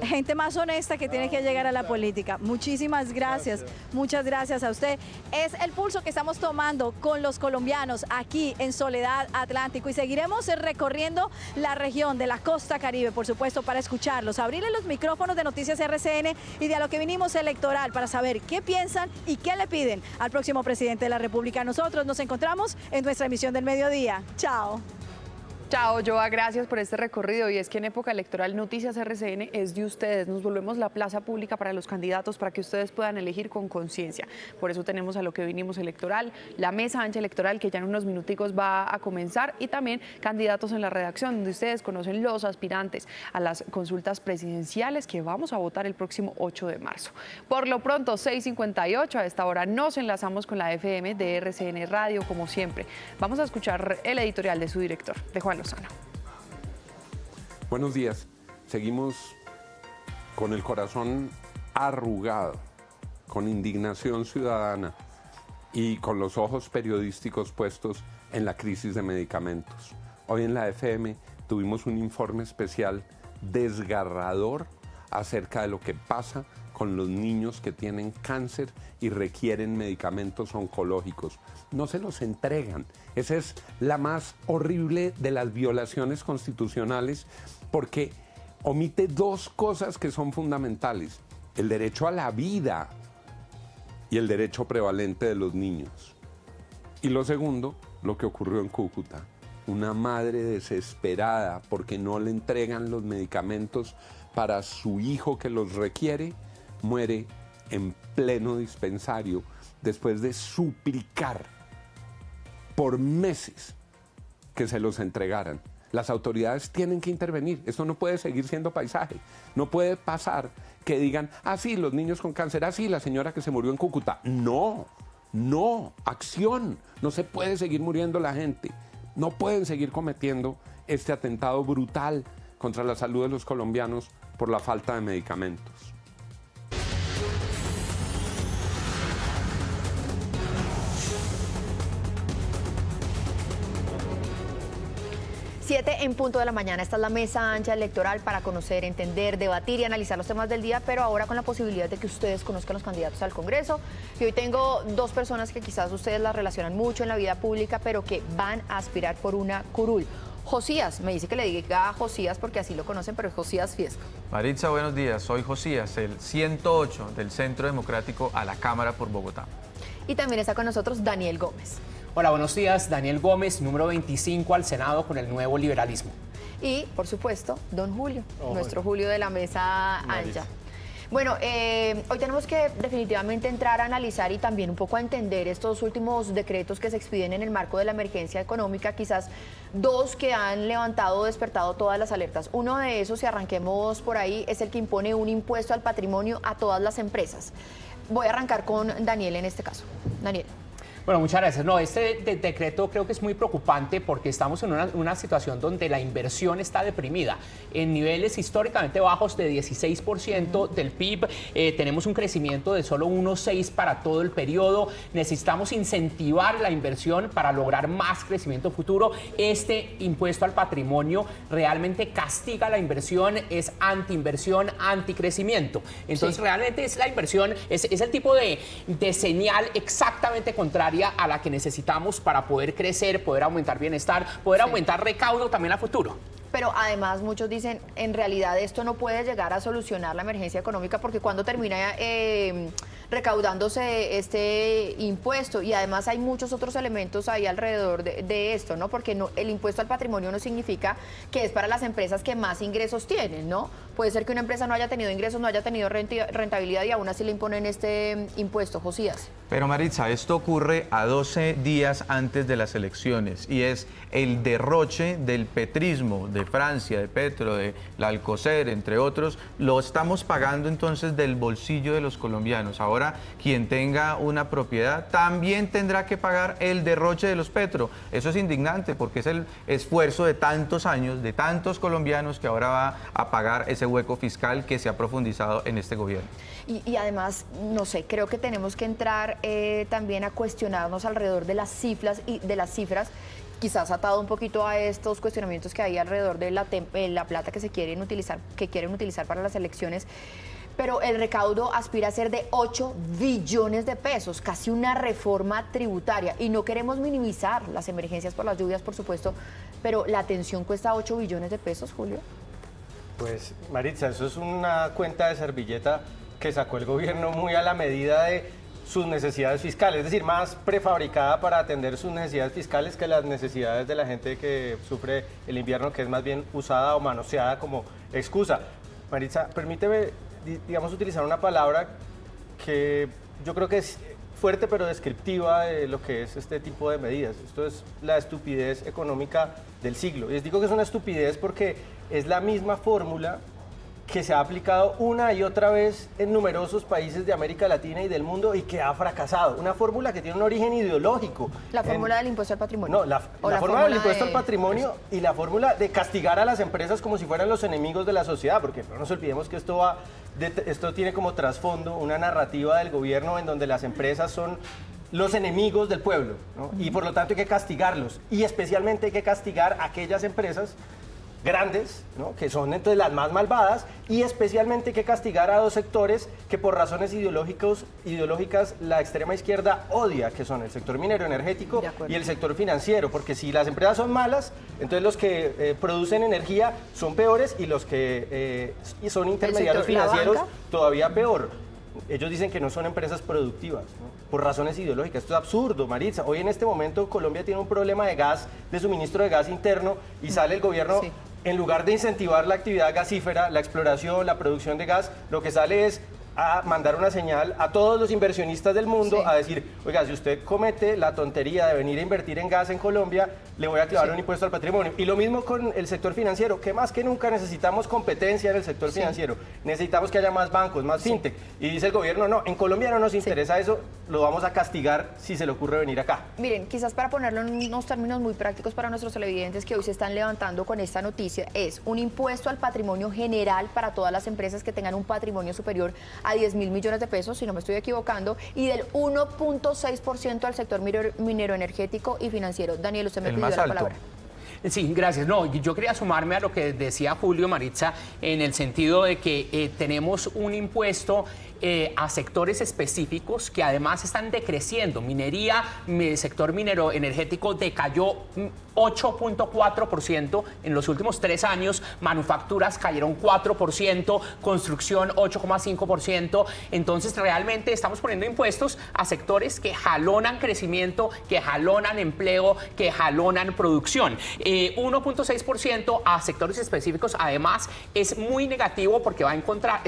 gente más honesta que tiene que llegar a la política. Muchísimas gracias. Muchas gracias a usted. Es el pulso que estamos tomando con los colombianos aquí en Soledad Atlántico y seguiremos recorriendo la región de la costa Caribe, por supuesto, para escucharlos, abrirle los micrófonos de Noticias RCN y de a lo que vinimos electoral para saber qué piensan y qué le piden al próximo presidente de la República. Nosotros nos encontramos en nuestra emisión del mediodía. Chao.
Chao, Joa, gracias por este recorrido. Y es que en época electoral Noticias RCN es de ustedes. Nos volvemos la plaza pública para los candidatos, para que ustedes puedan elegir con conciencia. Por eso tenemos a lo que vinimos electoral, la mesa ancha electoral que ya en unos minuticos va a comenzar, y también candidatos en la redacción, donde ustedes conocen los aspirantes a las consultas presidenciales que vamos a votar el próximo 8 de marzo. Por lo pronto, 6:58, a esta hora nos enlazamos con la FM de RCN Radio, como siempre. Vamos a escuchar el editorial de su director, de Juan Lozano.
Buenos días. Seguimos con el corazón arrugado, con indignación ciudadana y con los ojos periodísticos puestos en la crisis de medicamentos. Hoy en la FM tuvimos un informe especial desgarrador acerca de lo que pasa con los niños que tienen cáncer y requieren medicamentos oncológicos. No se los entregan. Esa es la más horrible de las violaciones constitucionales, porque omite dos cosas que son fundamentales: el derecho a la vida y el derecho prevalente de los niños. Y lo segundo, lo que ocurrió en Cúcuta. Una madre desesperada porque no le entregan los medicamentos para su hijo que los requiere, muere en pleno dispensario después de suplicar por meses que se los entregaran. Las autoridades tienen que intervenir. Esto no puede seguir siendo paisaje. No puede pasar que digan, sí, los niños con cáncer, sí, la señora que se murió en Cúcuta. No, acción. No se puede seguir muriendo la gente. No pueden seguir cometiendo este atentado brutal contra la salud de los colombianos por la falta de medicamentos.
Siete en punto de la mañana. Esta es la mesa ancha electoral para conocer, entender, debatir y analizar los temas del día, pero ahora con la posibilidad de que ustedes conozcan los candidatos al Congreso. Y hoy tengo dos personas que quizás ustedes las relacionan mucho en la vida pública, pero que van a aspirar por una curul. Josías, me dice que le diga a Josías porque así lo conocen, pero es Josías Fiesco.
Maritza, buenos días. Soy Josías, el 108 del Centro Democrático a la Cámara por Bogotá.
Y también está con nosotros Daniel Gómez.
Hola, buenos días. Daniel Gómez, número 25 al Senado con el Nuevo Liberalismo.
Y, por supuesto, don Julio, nuestro Julio de la mesa ancha. Bueno, hoy tenemos que definitivamente entrar a analizar y también un poco a entender estos últimos decretos que se expiden en el marco de la emergencia económica, quizás dos que han despertado todas las alertas. Uno de esos, si arranquemos por ahí, es el que impone un impuesto al patrimonio a todas las empresas. Voy a arrancar con Daniel en este caso. Daniel.
Bueno, muchas gracias. No, este decreto creo que es muy preocupante porque estamos en una situación donde la inversión está deprimida. En niveles históricamente bajos de 16% del PIB, tenemos un crecimiento de solo 1,6% para todo el periodo. Necesitamos incentivar la inversión para lograr más crecimiento futuro. Este impuesto al patrimonio realmente castiga la inversión, es antiinversión, anticrecimiento. Entonces, realmente es la inversión, es el tipo de señal exactamente contraria a la que necesitamos para poder crecer, poder aumentar bienestar, poder aumentar recaudo también a futuro.
Pero además muchos dicen, en realidad esto no puede llegar a solucionar la emergencia económica porque cuando termina recaudándose este impuesto, y además hay muchos otros elementos ahí alrededor de esto, ¿no? Porque el impuesto al patrimonio no significa que es para las empresas que más ingresos tienen, ¿no? Puede ser que una empresa no haya tenido ingresos, no haya tenido rentabilidad y aún así le imponen este impuesto. Josías.
Pero Maritza, esto ocurre a 12 días antes de las elecciones y es el derroche del petrismo de Francia, de Petro, de la Alcocer, entre otros, lo estamos pagando entonces del bolsillo de los colombianos. Ahora, quien tenga una propiedad también tendrá que pagar el derroche de los Petro. Eso es indignante porque es el esfuerzo de tantos años, de tantos colombianos que ahora va a pagar ese hueco fiscal que se ha profundizado en este gobierno.
Y además, no sé, creo que tenemos que entrar también a cuestionarnos alrededor de las cifras quizás atado un poquito a estos cuestionamientos que hay alrededor de la plata que quieren utilizar para las elecciones. Pero el recaudo aspira a ser de 8 billones de pesos, casi una reforma tributaria. Y no queremos minimizar las emergencias por las lluvias, por supuesto, pero la atención cuesta 8 billones de pesos, Julio.
Pues, Maritza, eso es una cuenta de servilleta que sacó el gobierno muy a la medida de sus necesidades fiscales, es decir, más prefabricada para atender sus necesidades fiscales que las necesidades de la gente que sufre el invierno, que es más bien usada o manoseada como excusa. Maritza, permíteme, digamos, utilizar una palabra que yo creo que es fuerte pero descriptiva de lo que es este tipo de medidas. Esto es la estupidez económica del siglo. Y les digo que es una estupidez porque es la misma fórmula que se ha aplicado una y otra vez en numerosos países de América Latina y del mundo y que ha fracasado. Una fórmula que tiene un origen ideológico.
La fórmula del impuesto al patrimonio.
No, la fórmula del impuesto al patrimonio y la fórmula de castigar a las empresas como si fueran los enemigos de la sociedad, porque no nos olvidemos que esto tiene como trasfondo una narrativa del gobierno en donde las empresas son los enemigos del pueblo, ¿no? Y por lo tanto hay que castigarlos y especialmente hay que castigar a aquellas empresas grandes, ¿no? Que son entonces las más malvadas, y especialmente hay que castigar a dos sectores que por razones ideológicas la extrema izquierda odia, que son el sector minero energético y el sector financiero, porque si las empresas son malas, entonces los que producen energía son peores y los que son intermediarios financieros todavía peor. Ellos dicen que no son empresas productivas, ¿no? Por razones ideológicas. Esto es absurdo, Maritza. Hoy en este momento Colombia tiene un problema de suministro de gas interno y sale el gobierno, en lugar de incentivar la actividad gasífera, la exploración, la producción de gas, lo que sale es a mandar una señal a todos los inversionistas del mundo a decir, oiga, si usted comete la tontería de venir a invertir en gas en Colombia, le voy a clavar un impuesto al patrimonio. Y lo mismo con el sector financiero, que más que nunca necesitamos competencia en el sector financiero. Necesitamos que haya más bancos, más fintech. Y dice el gobierno, no, en Colombia no nos interesa eso, lo vamos a castigar si se le ocurre venir acá.
Miren, quizás para ponerlo en unos términos muy prácticos para nuestros televidentes que hoy se están levantando con esta noticia, es un impuesto al patrimonio general para todas las empresas que tengan un patrimonio superior a 10.000 millones de pesos, si no me estoy equivocando, y del 1.6% al sector minero energético y financiero. Daniel, usted me pidió la palabra.
Sí, gracias. No, yo quería sumarme a lo que decía Julio, Maritza, en el sentido de que tenemos un impuesto a sectores específicos que además están decreciendo. Minería, el sector minero energético decayó 8.4% en los últimos 3 años, manufacturas cayeron 4%, construcción 8.5%. Entonces realmente estamos poniendo impuestos a sectores que jalonan crecimiento, que jalonan empleo, que jalonan producción. 1.6% a sectores específicos además es muy negativo porque va en contra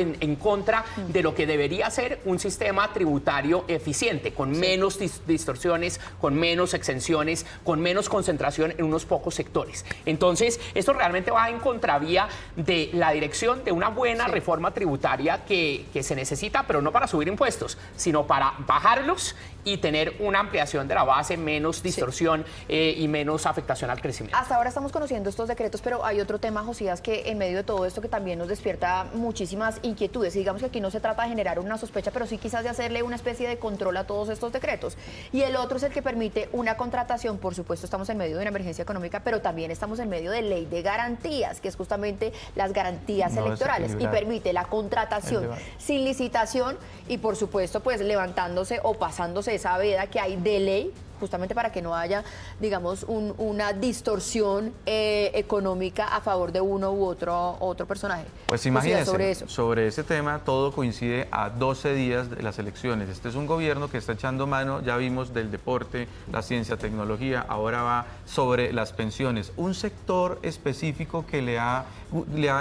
de lo que debería ser un sistema tributario eficiente, con menos distorsiones, con menos exenciones, con menos concentración en unos pocos sectores. Entonces, esto realmente va en contravía de la dirección de una buena reforma tributaria que se necesita, pero no para subir impuestos, sino para bajarlos y tener una ampliación de la base, menos distorsión y menos afectación al crecimiento.
Hasta ahora estamos conociendo estos decretos, pero hay otro tema, Josías, que en medio de todo esto que también nos despierta muchísimas inquietudes. Y digamos que aquí no se trata de generar una sospecha, pero sí quizás de hacerle una especie de control a todos estos decretos. Y el otro es el que permite una contratación. Por supuesto, estamos en medio de una emergencia económica, pero también estamos en medio de ley de garantías, que es justamente las garantías electorales, y permite la contratación sin licitación y, por supuesto, pues levantándose o pasándose esa veda que hay de ley, justamente para que no haya, digamos, una distorsión económica a favor de uno u otro personaje.
Pues imagínense, sobre ese tema todo coincide a 12 días de las elecciones. Este es un gobierno que está echando mano, ya vimos, del deporte, la ciencia, tecnología, ahora va sobre las pensiones. Un sector específico que le ha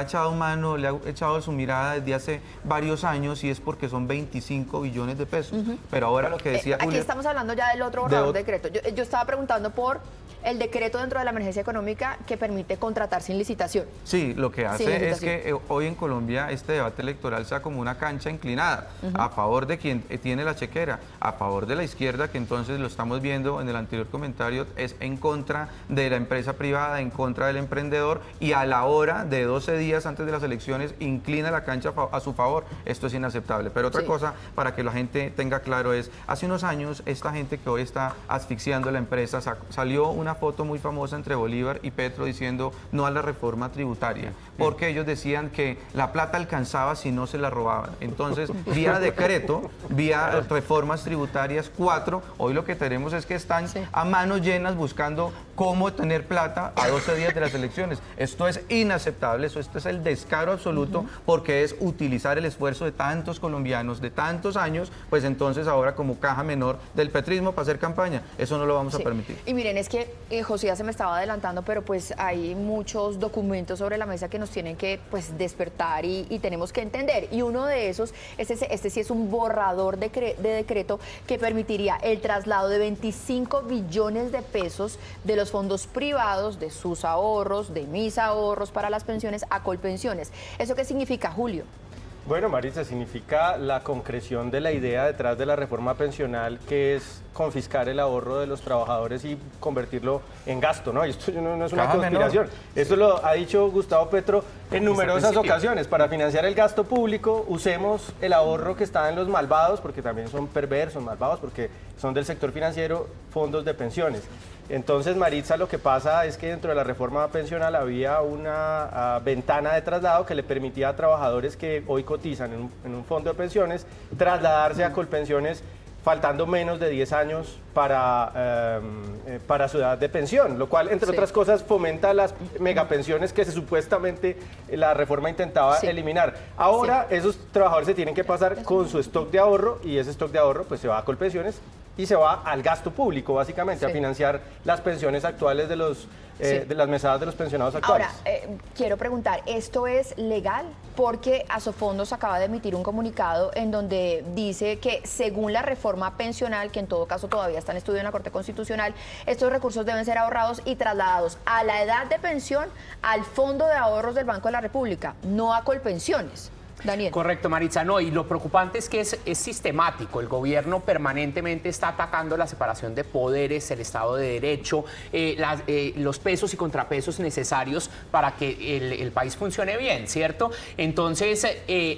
echado mano, le ha echado su mirada desde hace varios años, y es porque son 25 billones de pesos. Pero ahora lo que decía
aquí
Julio,
estamos hablando ya del otro borrador de decreto. Yo estaba preguntando por el decreto dentro de la emergencia económica que permite contratar sin licitación.
Sí, lo que hace es que hoy en Colombia este debate electoral sea como una cancha inclinada, a favor de quien tiene la chequera, a favor de la izquierda, que entonces lo estamos viendo en el anterior comentario, es en contra de la empresa privada, en contra del emprendedor, y a la hora de 12 días antes de las elecciones inclina la cancha a su favor. Esto es inaceptable. Pero otra cosa, para que la gente tenga claro, es, hace unos años esta gente que hoy está asfixiando la empresa, salió una foto muy famosa entre Bolívar y Petro diciendo no a la reforma tributaria, porque ellos decían que la plata alcanzaba si no se la robaban. Entonces, vía decreto, vía reformas tributarias 4, hoy lo que tenemos es que están a manos llenas buscando cómo tener plata a 12 días de las elecciones. Esto es inaceptable, esto es el descaro absoluto, porque es utilizar el esfuerzo de tantos colombianos, de tantos años, pues entonces ahora como caja menor del petrismo para hacer campaña. Eso no lo vamos a permitir.
Y miren, es que José ya se me estaba adelantando, pero pues hay muchos documentos sobre la mesa que nos tienen que pues despertar y tenemos que entender. Y uno de esos, este sí es un borrador de decreto que permitiría el traslado de 25 billones de pesos de los fondos privados, de sus ahorros, de mis ahorros para las pensiones, a Colpensiones. ¿Eso qué significa, Julio?
Bueno, Maritza, significa la concreción de la idea detrás de la reforma pensional, que es confiscar el ahorro de los trabajadores y convertirlo en gasto, ¿no? Y esto no es una conspiración. Esto lo ha dicho Gustavo Petro en numerosas ocasiones. Para financiar el gasto público, usemos el ahorro que está en los malvados, porque también son perversos, malvados, porque son del sector financiero, fondos de pensiones. Entonces, Maritza, lo que pasa es que dentro de la reforma pensional había una ventana de traslado que le permitía a trabajadores que hoy cotizan en un fondo de pensiones trasladarse a Colpensiones faltando menos de 10 años para su edad de pensión, lo cual, entre otras cosas, fomenta las megapensiones que supuestamente la reforma intentaba eliminar. Ahora, esos trabajadores se tienen que pasar con su stock de ahorro, y ese stock de ahorro pues se va a Colpensiones y se va al gasto público, básicamente, a financiar las pensiones actuales de las mesadas de los pensionados actuales.
Ahora, quiero preguntar, ¿esto es legal? Porque Asofondos acaba de emitir un comunicado en donde dice que, según la reforma pensional, que en todo caso todavía está en estudio en la Corte Constitucional, estos recursos deben ser ahorrados y trasladados a la edad de pensión al Fondo de Ahorros del Banco de la República, no a Colpensiones. Daniel.
Correcto, Maritza. No, y lo preocupante es que es sistemático. El gobierno permanentemente está atacando la separación de poderes, el Estado de Derecho, los pesos y contrapesos necesarios para que el país funcione bien, ¿cierto? Entonces,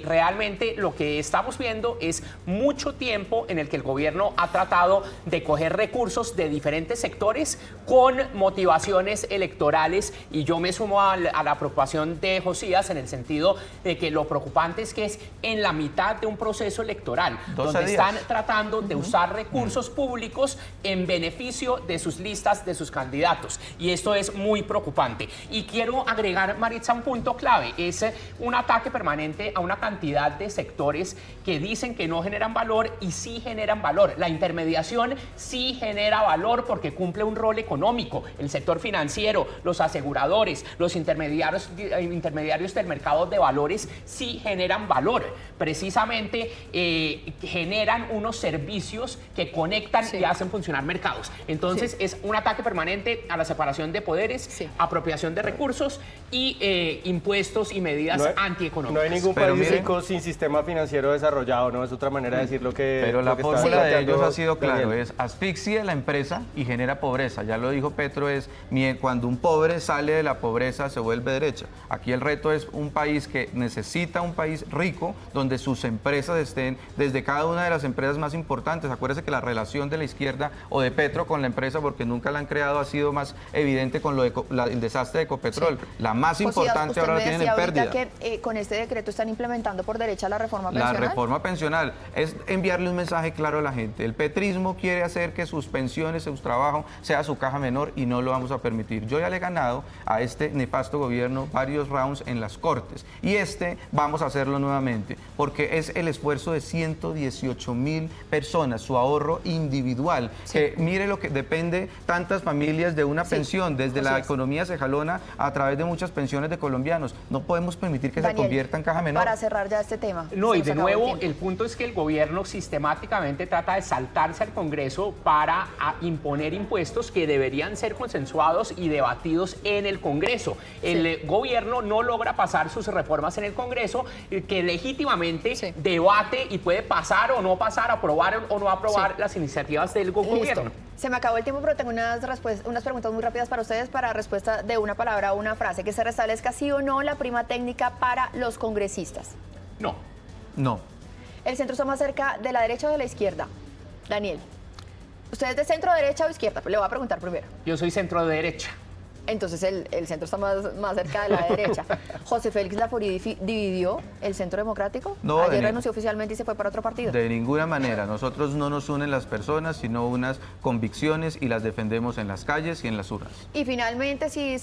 realmente lo que estamos viendo es mucho tiempo en el que el gobierno ha tratado de coger recursos de diferentes sectores con motivaciones electorales, y yo me sumo a la preocupación de Josías en el sentido de que lo preocupante es que es en la mitad de un proceso electoral, donde están tratando de usar recursos públicos en beneficio de sus listas, de sus candidatos. Y esto es muy preocupante. Y quiero agregar, Maritza, un punto clave. Es un ataque permanente a una cantidad de sectores que dicen que no generan valor y sí generan valor. La intermediación sí genera valor porque cumple un rol económico. El sector financiero, los aseguradores, los intermediarios del mercado de valores sí generan generan valor, precisamente generan unos servicios que conectan y hacen funcionar mercados. Entonces es un ataque permanente a la separación de poderes, apropiación de recursos y impuestos y medidas antieconómicas.
No hay ningún país rico sin sistema financiero desarrollado, ¿no? Es otra manera de decir lo que...
Pero la fórmula de ellos ha sido claro,
Daniel.
es asfixia la empresa y genera pobreza. Ya lo dijo Petro, es cuando un pobre sale de la pobreza se vuelve derecha. Aquí el reto es un país que necesita un país rico donde sus empresas estén, desde cada una de las empresas más importantes. Acuérdese que la relación de la izquierda o de Petro con la empresa, porque nunca la han creado, ha sido más evidente con el desastre de Ecopetrol. Sí. La más importante ahora la tienen en pérdida.
Que con este decreto están implementando por derecha la reforma pensional.
La reforma pensional es enviarle un mensaje claro a la gente. El petrismo quiere hacer que sus pensiones, su trabajo, sea su caja menor y no lo vamos a permitir. Yo ya le he ganado a este nefasto gobierno varios rounds en las Cortes y vamos a hacerlo nuevamente porque es el esfuerzo de 118.000 personas, su ahorro individual, que mire lo que depende tantas familias de una pensión, desde la economía se jalona a través de muchas pensiones de colombianos. No podemos permitir que se convierta en caja menor.
Para cerrar ya este tema.
No, y de nuevo, el punto es que el gobierno sistemáticamente trata de saltarse al Congreso para imponer impuestos que deberían ser consensuados y debatidos en el Congreso. El gobierno no logra pasar sus reformas en el Congreso, que legítimamente debate y puede pasar o no pasar, aprobar o no aprobar las iniciativas del gobierno.
Se me acabó el tiempo, pero tengo unas preguntas muy rápidas para ustedes para respuesta de una palabra o una frase. Que se restablezca sí o no la prima técnica para los congresistas.
No.
No.
¿El centro está más cerca de la derecha o de la izquierda? Daniel, ¿usted es de centro, derecha o izquierda? Le voy a preguntar primero.
Yo soy centro derecha.
Entonces el centro está más cerca de la derecha. ¿José Félix Laforí dividió el Centro Democrático?
No,
ayer renunció oficialmente y se fue para otro partido.
De ninguna manera. Nosotros no nos unen las personas, sino unas convicciones y las defendemos en las calles y en las urnas.
Y finalmente, si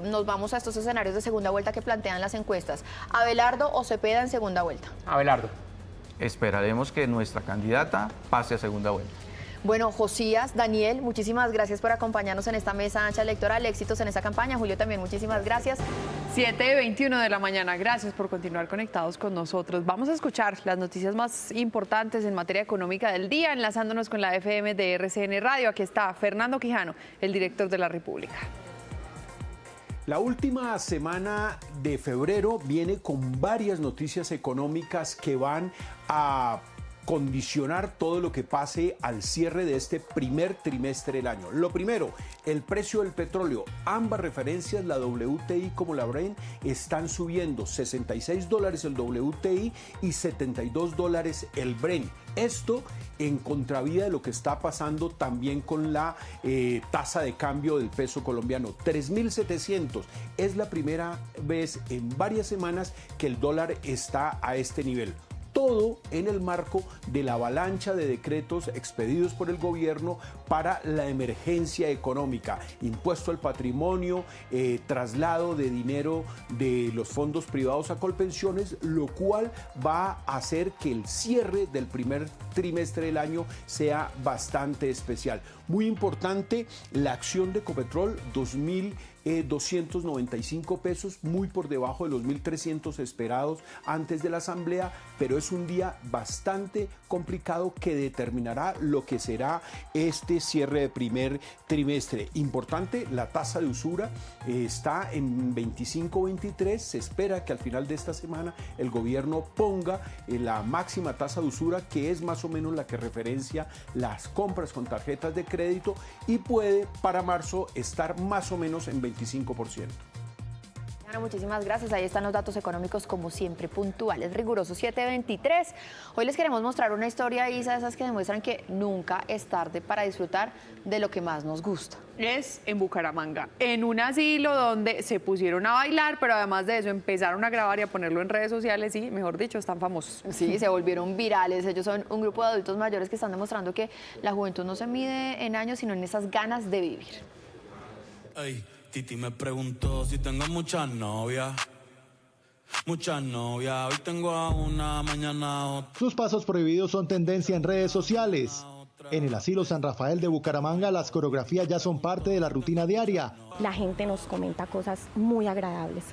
nos vamos a estos escenarios de segunda vuelta que plantean las encuestas, ¿Abelardo o Cepeda en segunda vuelta?
Abelardo.
Esperaremos que nuestra candidata pase a segunda vuelta.
Bueno, Josías, Daniel, muchísimas gracias por acompañarnos en esta mesa ancha electoral. Éxitos en esta campaña. Julio, también muchísimas gracias.
7:21 de la mañana. Gracias por continuar conectados con nosotros. Vamos a escuchar las noticias más importantes en materia económica del día, enlazándonos con la FM de RCN Radio. Aquí está Fernando Quijano, el director de La República.
La última semana de febrero viene con varias noticias económicas que van a condicionar todo lo que pase al cierre de este primer trimestre del año. Lo primero, el precio del petróleo. Ambas referencias, la WTI como la Brent, están subiendo. $66 el WTI y $72 el Brent. Esto en contravía de lo que está pasando también con la tasa de cambio del peso colombiano. 3.700. Es la primera vez en varias semanas que el dólar está a este nivel. Todo en el marco de la avalancha de decretos expedidos por el gobierno para la emergencia económica, impuesto al patrimonio, traslado de dinero de los fondos privados a Colpensiones, lo cual va a hacer que el cierre del primer trimestre del año sea bastante especial. Muy importante, la acción de Ecopetrol, 2.295 pesos, muy por debajo de los 1.300 esperados antes de la asamblea, pero es un día bastante complicado que determinará lo que será este cierre de primer trimestre. Importante, la tasa de usura está en 25.23, se espera que al final de esta semana el gobierno ponga la máxima tasa de usura, que es más o menos la que referencia las compras con tarjetas de crédito, y puede para marzo estar más o menos en 25%.
Muchísimas gracias. Ahí están los datos económicos, como siempre, puntuales, rigurosos. 7:23. Hoy les queremos mostrar una historia, Isa, de esas que demuestran que nunca es tarde para disfrutar de lo que más nos gusta.
Es en Bucaramanga, en un asilo donde se pusieron a bailar, pero además de eso empezaron a grabar y a ponerlo en redes sociales y, mejor dicho, están famosos.
Sí, se volvieron virales. Ellos son un grupo de adultos mayores que están demostrando que la juventud no se mide en años, sino en esas ganas de vivir.
Ay. Titi me preguntó si tengo muchas novias. Muchas novias, hoy tengo a una, mañana a otra.
Sus pasos prohibidos son tendencia en redes sociales. En el asilo San Rafael de Bucaramanga, las coreografías ya son parte de la rutina diaria.
La gente nos comenta cosas muy agradables.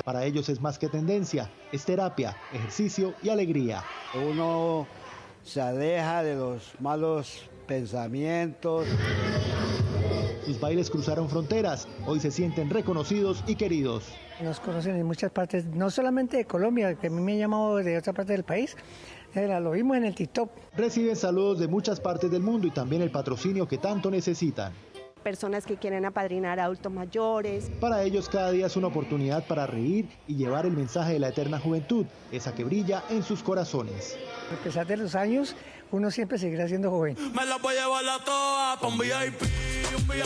Para ellos es más que tendencia, es terapia, ejercicio y alegría.
Uno se aleja de los malos pensamientos.
Sus bailes cruzaron fronteras, hoy se sienten reconocidos y queridos.
Nos conocen en muchas partes, no solamente de Colombia, que a mí me han llamado de otra parte del país. Lo vimos en el TikTok.
Reciben saludos de muchas partes del mundo y también el patrocinio que tanto necesitan.
Personas que quieren apadrinar a adultos mayores.
Para ellos cada día es una oportunidad para reír y llevar el mensaje de la eterna juventud, esa que brilla en sus corazones.
A pesar de los años, uno siempre seguirá siendo joven.
Me la voy a llevar a todas pa' un VIP, ey.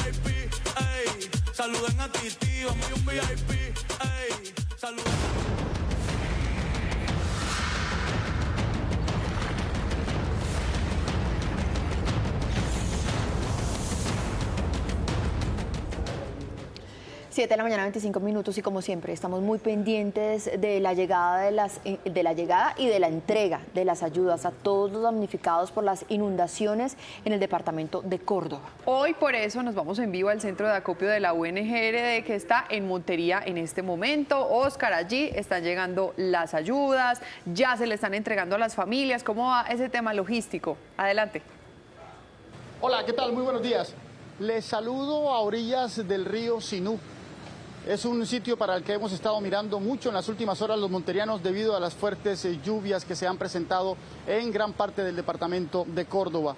Saluden a Titi, vamos a un VIP, ey. Saluden.
7 de la mañana, 25 minutos, y como siempre estamos muy pendientes de la llegada y de la entrega de las ayudas a todos los damnificados por las inundaciones en el departamento de Córdoba.
Hoy por eso nos vamos en vivo al centro de acopio de la UNGRD, que está en Montería en este momento. Oscar, allí están llegando las ayudas, ya se le están entregando a las familias. ¿Cómo va ese tema logístico? Adelante.
Hola, ¿qué tal? Muy buenos días. Les saludo a orillas del río Sinú. Es un sitio para el que hemos estado mirando mucho en las últimas horas los monterianos debido a las fuertes lluvias que se han presentado en gran parte del departamento de Córdoba.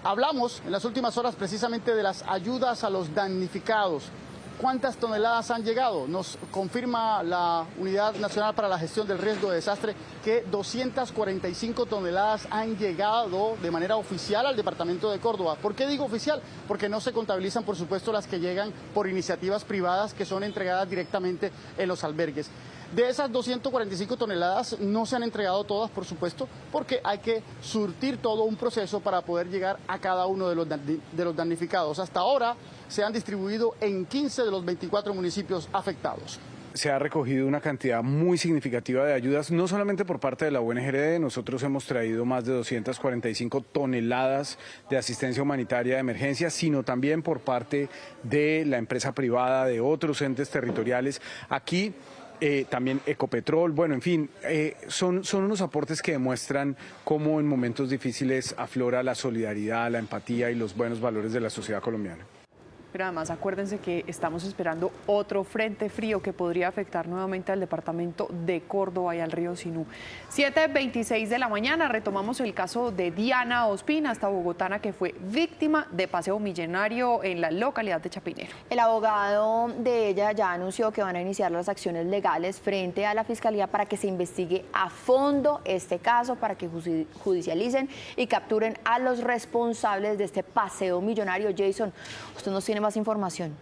Hablamos en las últimas horas precisamente de las ayudas a los damnificados. ¿Cuántas toneladas han llegado? Nos confirma la Unidad Nacional para la Gestión del Riesgo de Desastre que 245 toneladas han llegado de manera oficial al departamento de Córdoba. ¿Por qué digo oficial? Porque no se contabilizan, por supuesto, las que llegan por iniciativas privadas que son entregadas directamente en los albergues. De esas 245 toneladas no se han entregado todas, por supuesto, porque hay que surtir todo un proceso para poder llegar a cada uno de los damnificados. Hasta ahora se han distribuido en 15 de los 24 municipios afectados.
Se ha recogido una cantidad muy significativa de ayudas, no solamente por parte de la UNGRD, nosotros hemos traído más de 245 toneladas de asistencia humanitaria de emergencia, sino también por parte de la empresa privada, de otros entes territoriales. Aquí también Ecopetrol, bueno, en fin, son unos aportes que demuestran cómo en momentos difíciles aflora la solidaridad, la empatía y los buenos valores de la sociedad colombiana.
Pero además acuérdense que estamos esperando otro frente frío que podría afectar nuevamente al departamento de Córdoba y al río Sinú. 7:26 de la mañana, retomamos el caso de Diana Ospina, esta bogotana que fue víctima de paseo millonario en la localidad de Chapinero.
El abogado de ella ya anunció que van a iniciar las acciones legales frente a la Fiscalía para que se investigue a fondo este caso, para que judicialicen y capturen a los responsables de este paseo millonario. Jason, usted nos tiene más información.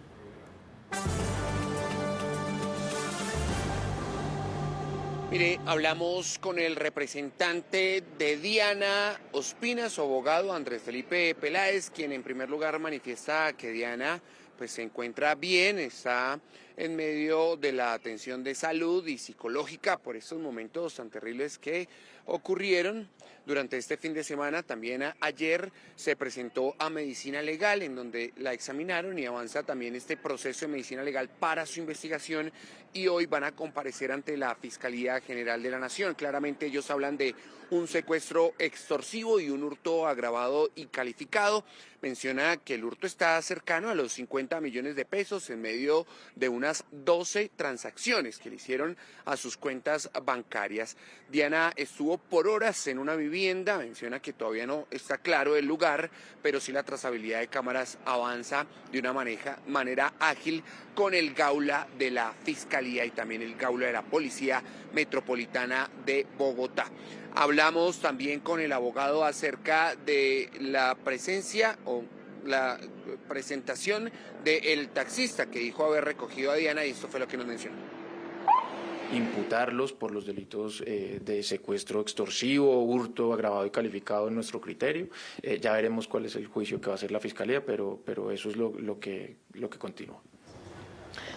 Mire, hablamos con el representante de Diana Ospina, su abogado Andrés Felipe Peláez, quien en primer lugar manifiesta que Diana pues se encuentra bien, está en medio de la atención de salud y psicológica por estos momentos tan terribles que ocurrieron durante este fin de semana. También ayer se presentó a Medicina Legal, en donde la examinaron, y avanza también este proceso de Medicina Legal para su investigación, y hoy van a comparecer ante la Fiscalía General de la Nación. Claramente ellos hablan de un secuestro extorsivo y un hurto agravado y calificado. Menciona que el hurto está cercano a los 50 millones de pesos en medio de unas 12 transacciones que le hicieron a sus cuentas bancarias. Diana estuvo por horas en una vivienda, menciona que todavía no está claro el lugar, pero sí la trazabilidad de cámaras avanza de una manera ágil con el Gaula de la Fiscalía y también el Gaula de la Policía Metropolitana de Bogotá. Hablamos también con el abogado acerca de la presencia o la presentación del taxista que dijo haber recogido a Diana, y esto fue lo que nos mencionó.
Imputarlos por los delitos de secuestro extorsivo, hurto agravado y calificado en nuestro criterio. Ya veremos cuál es el juicio que va a hacer la Fiscalía, pero eso es lo que continúa.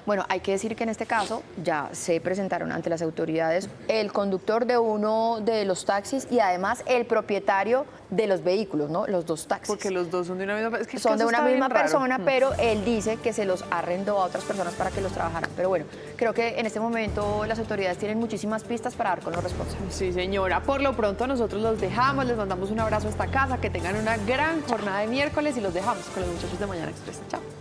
Bueno, hay que decir que en este caso ya se presentaron ante las autoridades el conductor de uno de los taxis y además el propietario de los vehículos, ¿no? Los dos taxis.
Porque los dos son de una misma, es que
son de
eso
una
está bien
misma
raro.
persona, pero él dice que se los arrendó a otras personas para que los trabajaran. Pero bueno, creo que en este momento las autoridades tienen muchísimas pistas para dar con los responsables.
Sí, señora. Por lo pronto nosotros los dejamos, les mandamos un abrazo hasta casa, que tengan una gran jornada de miércoles y los dejamos con los muchachos de Mañana Express. Chao.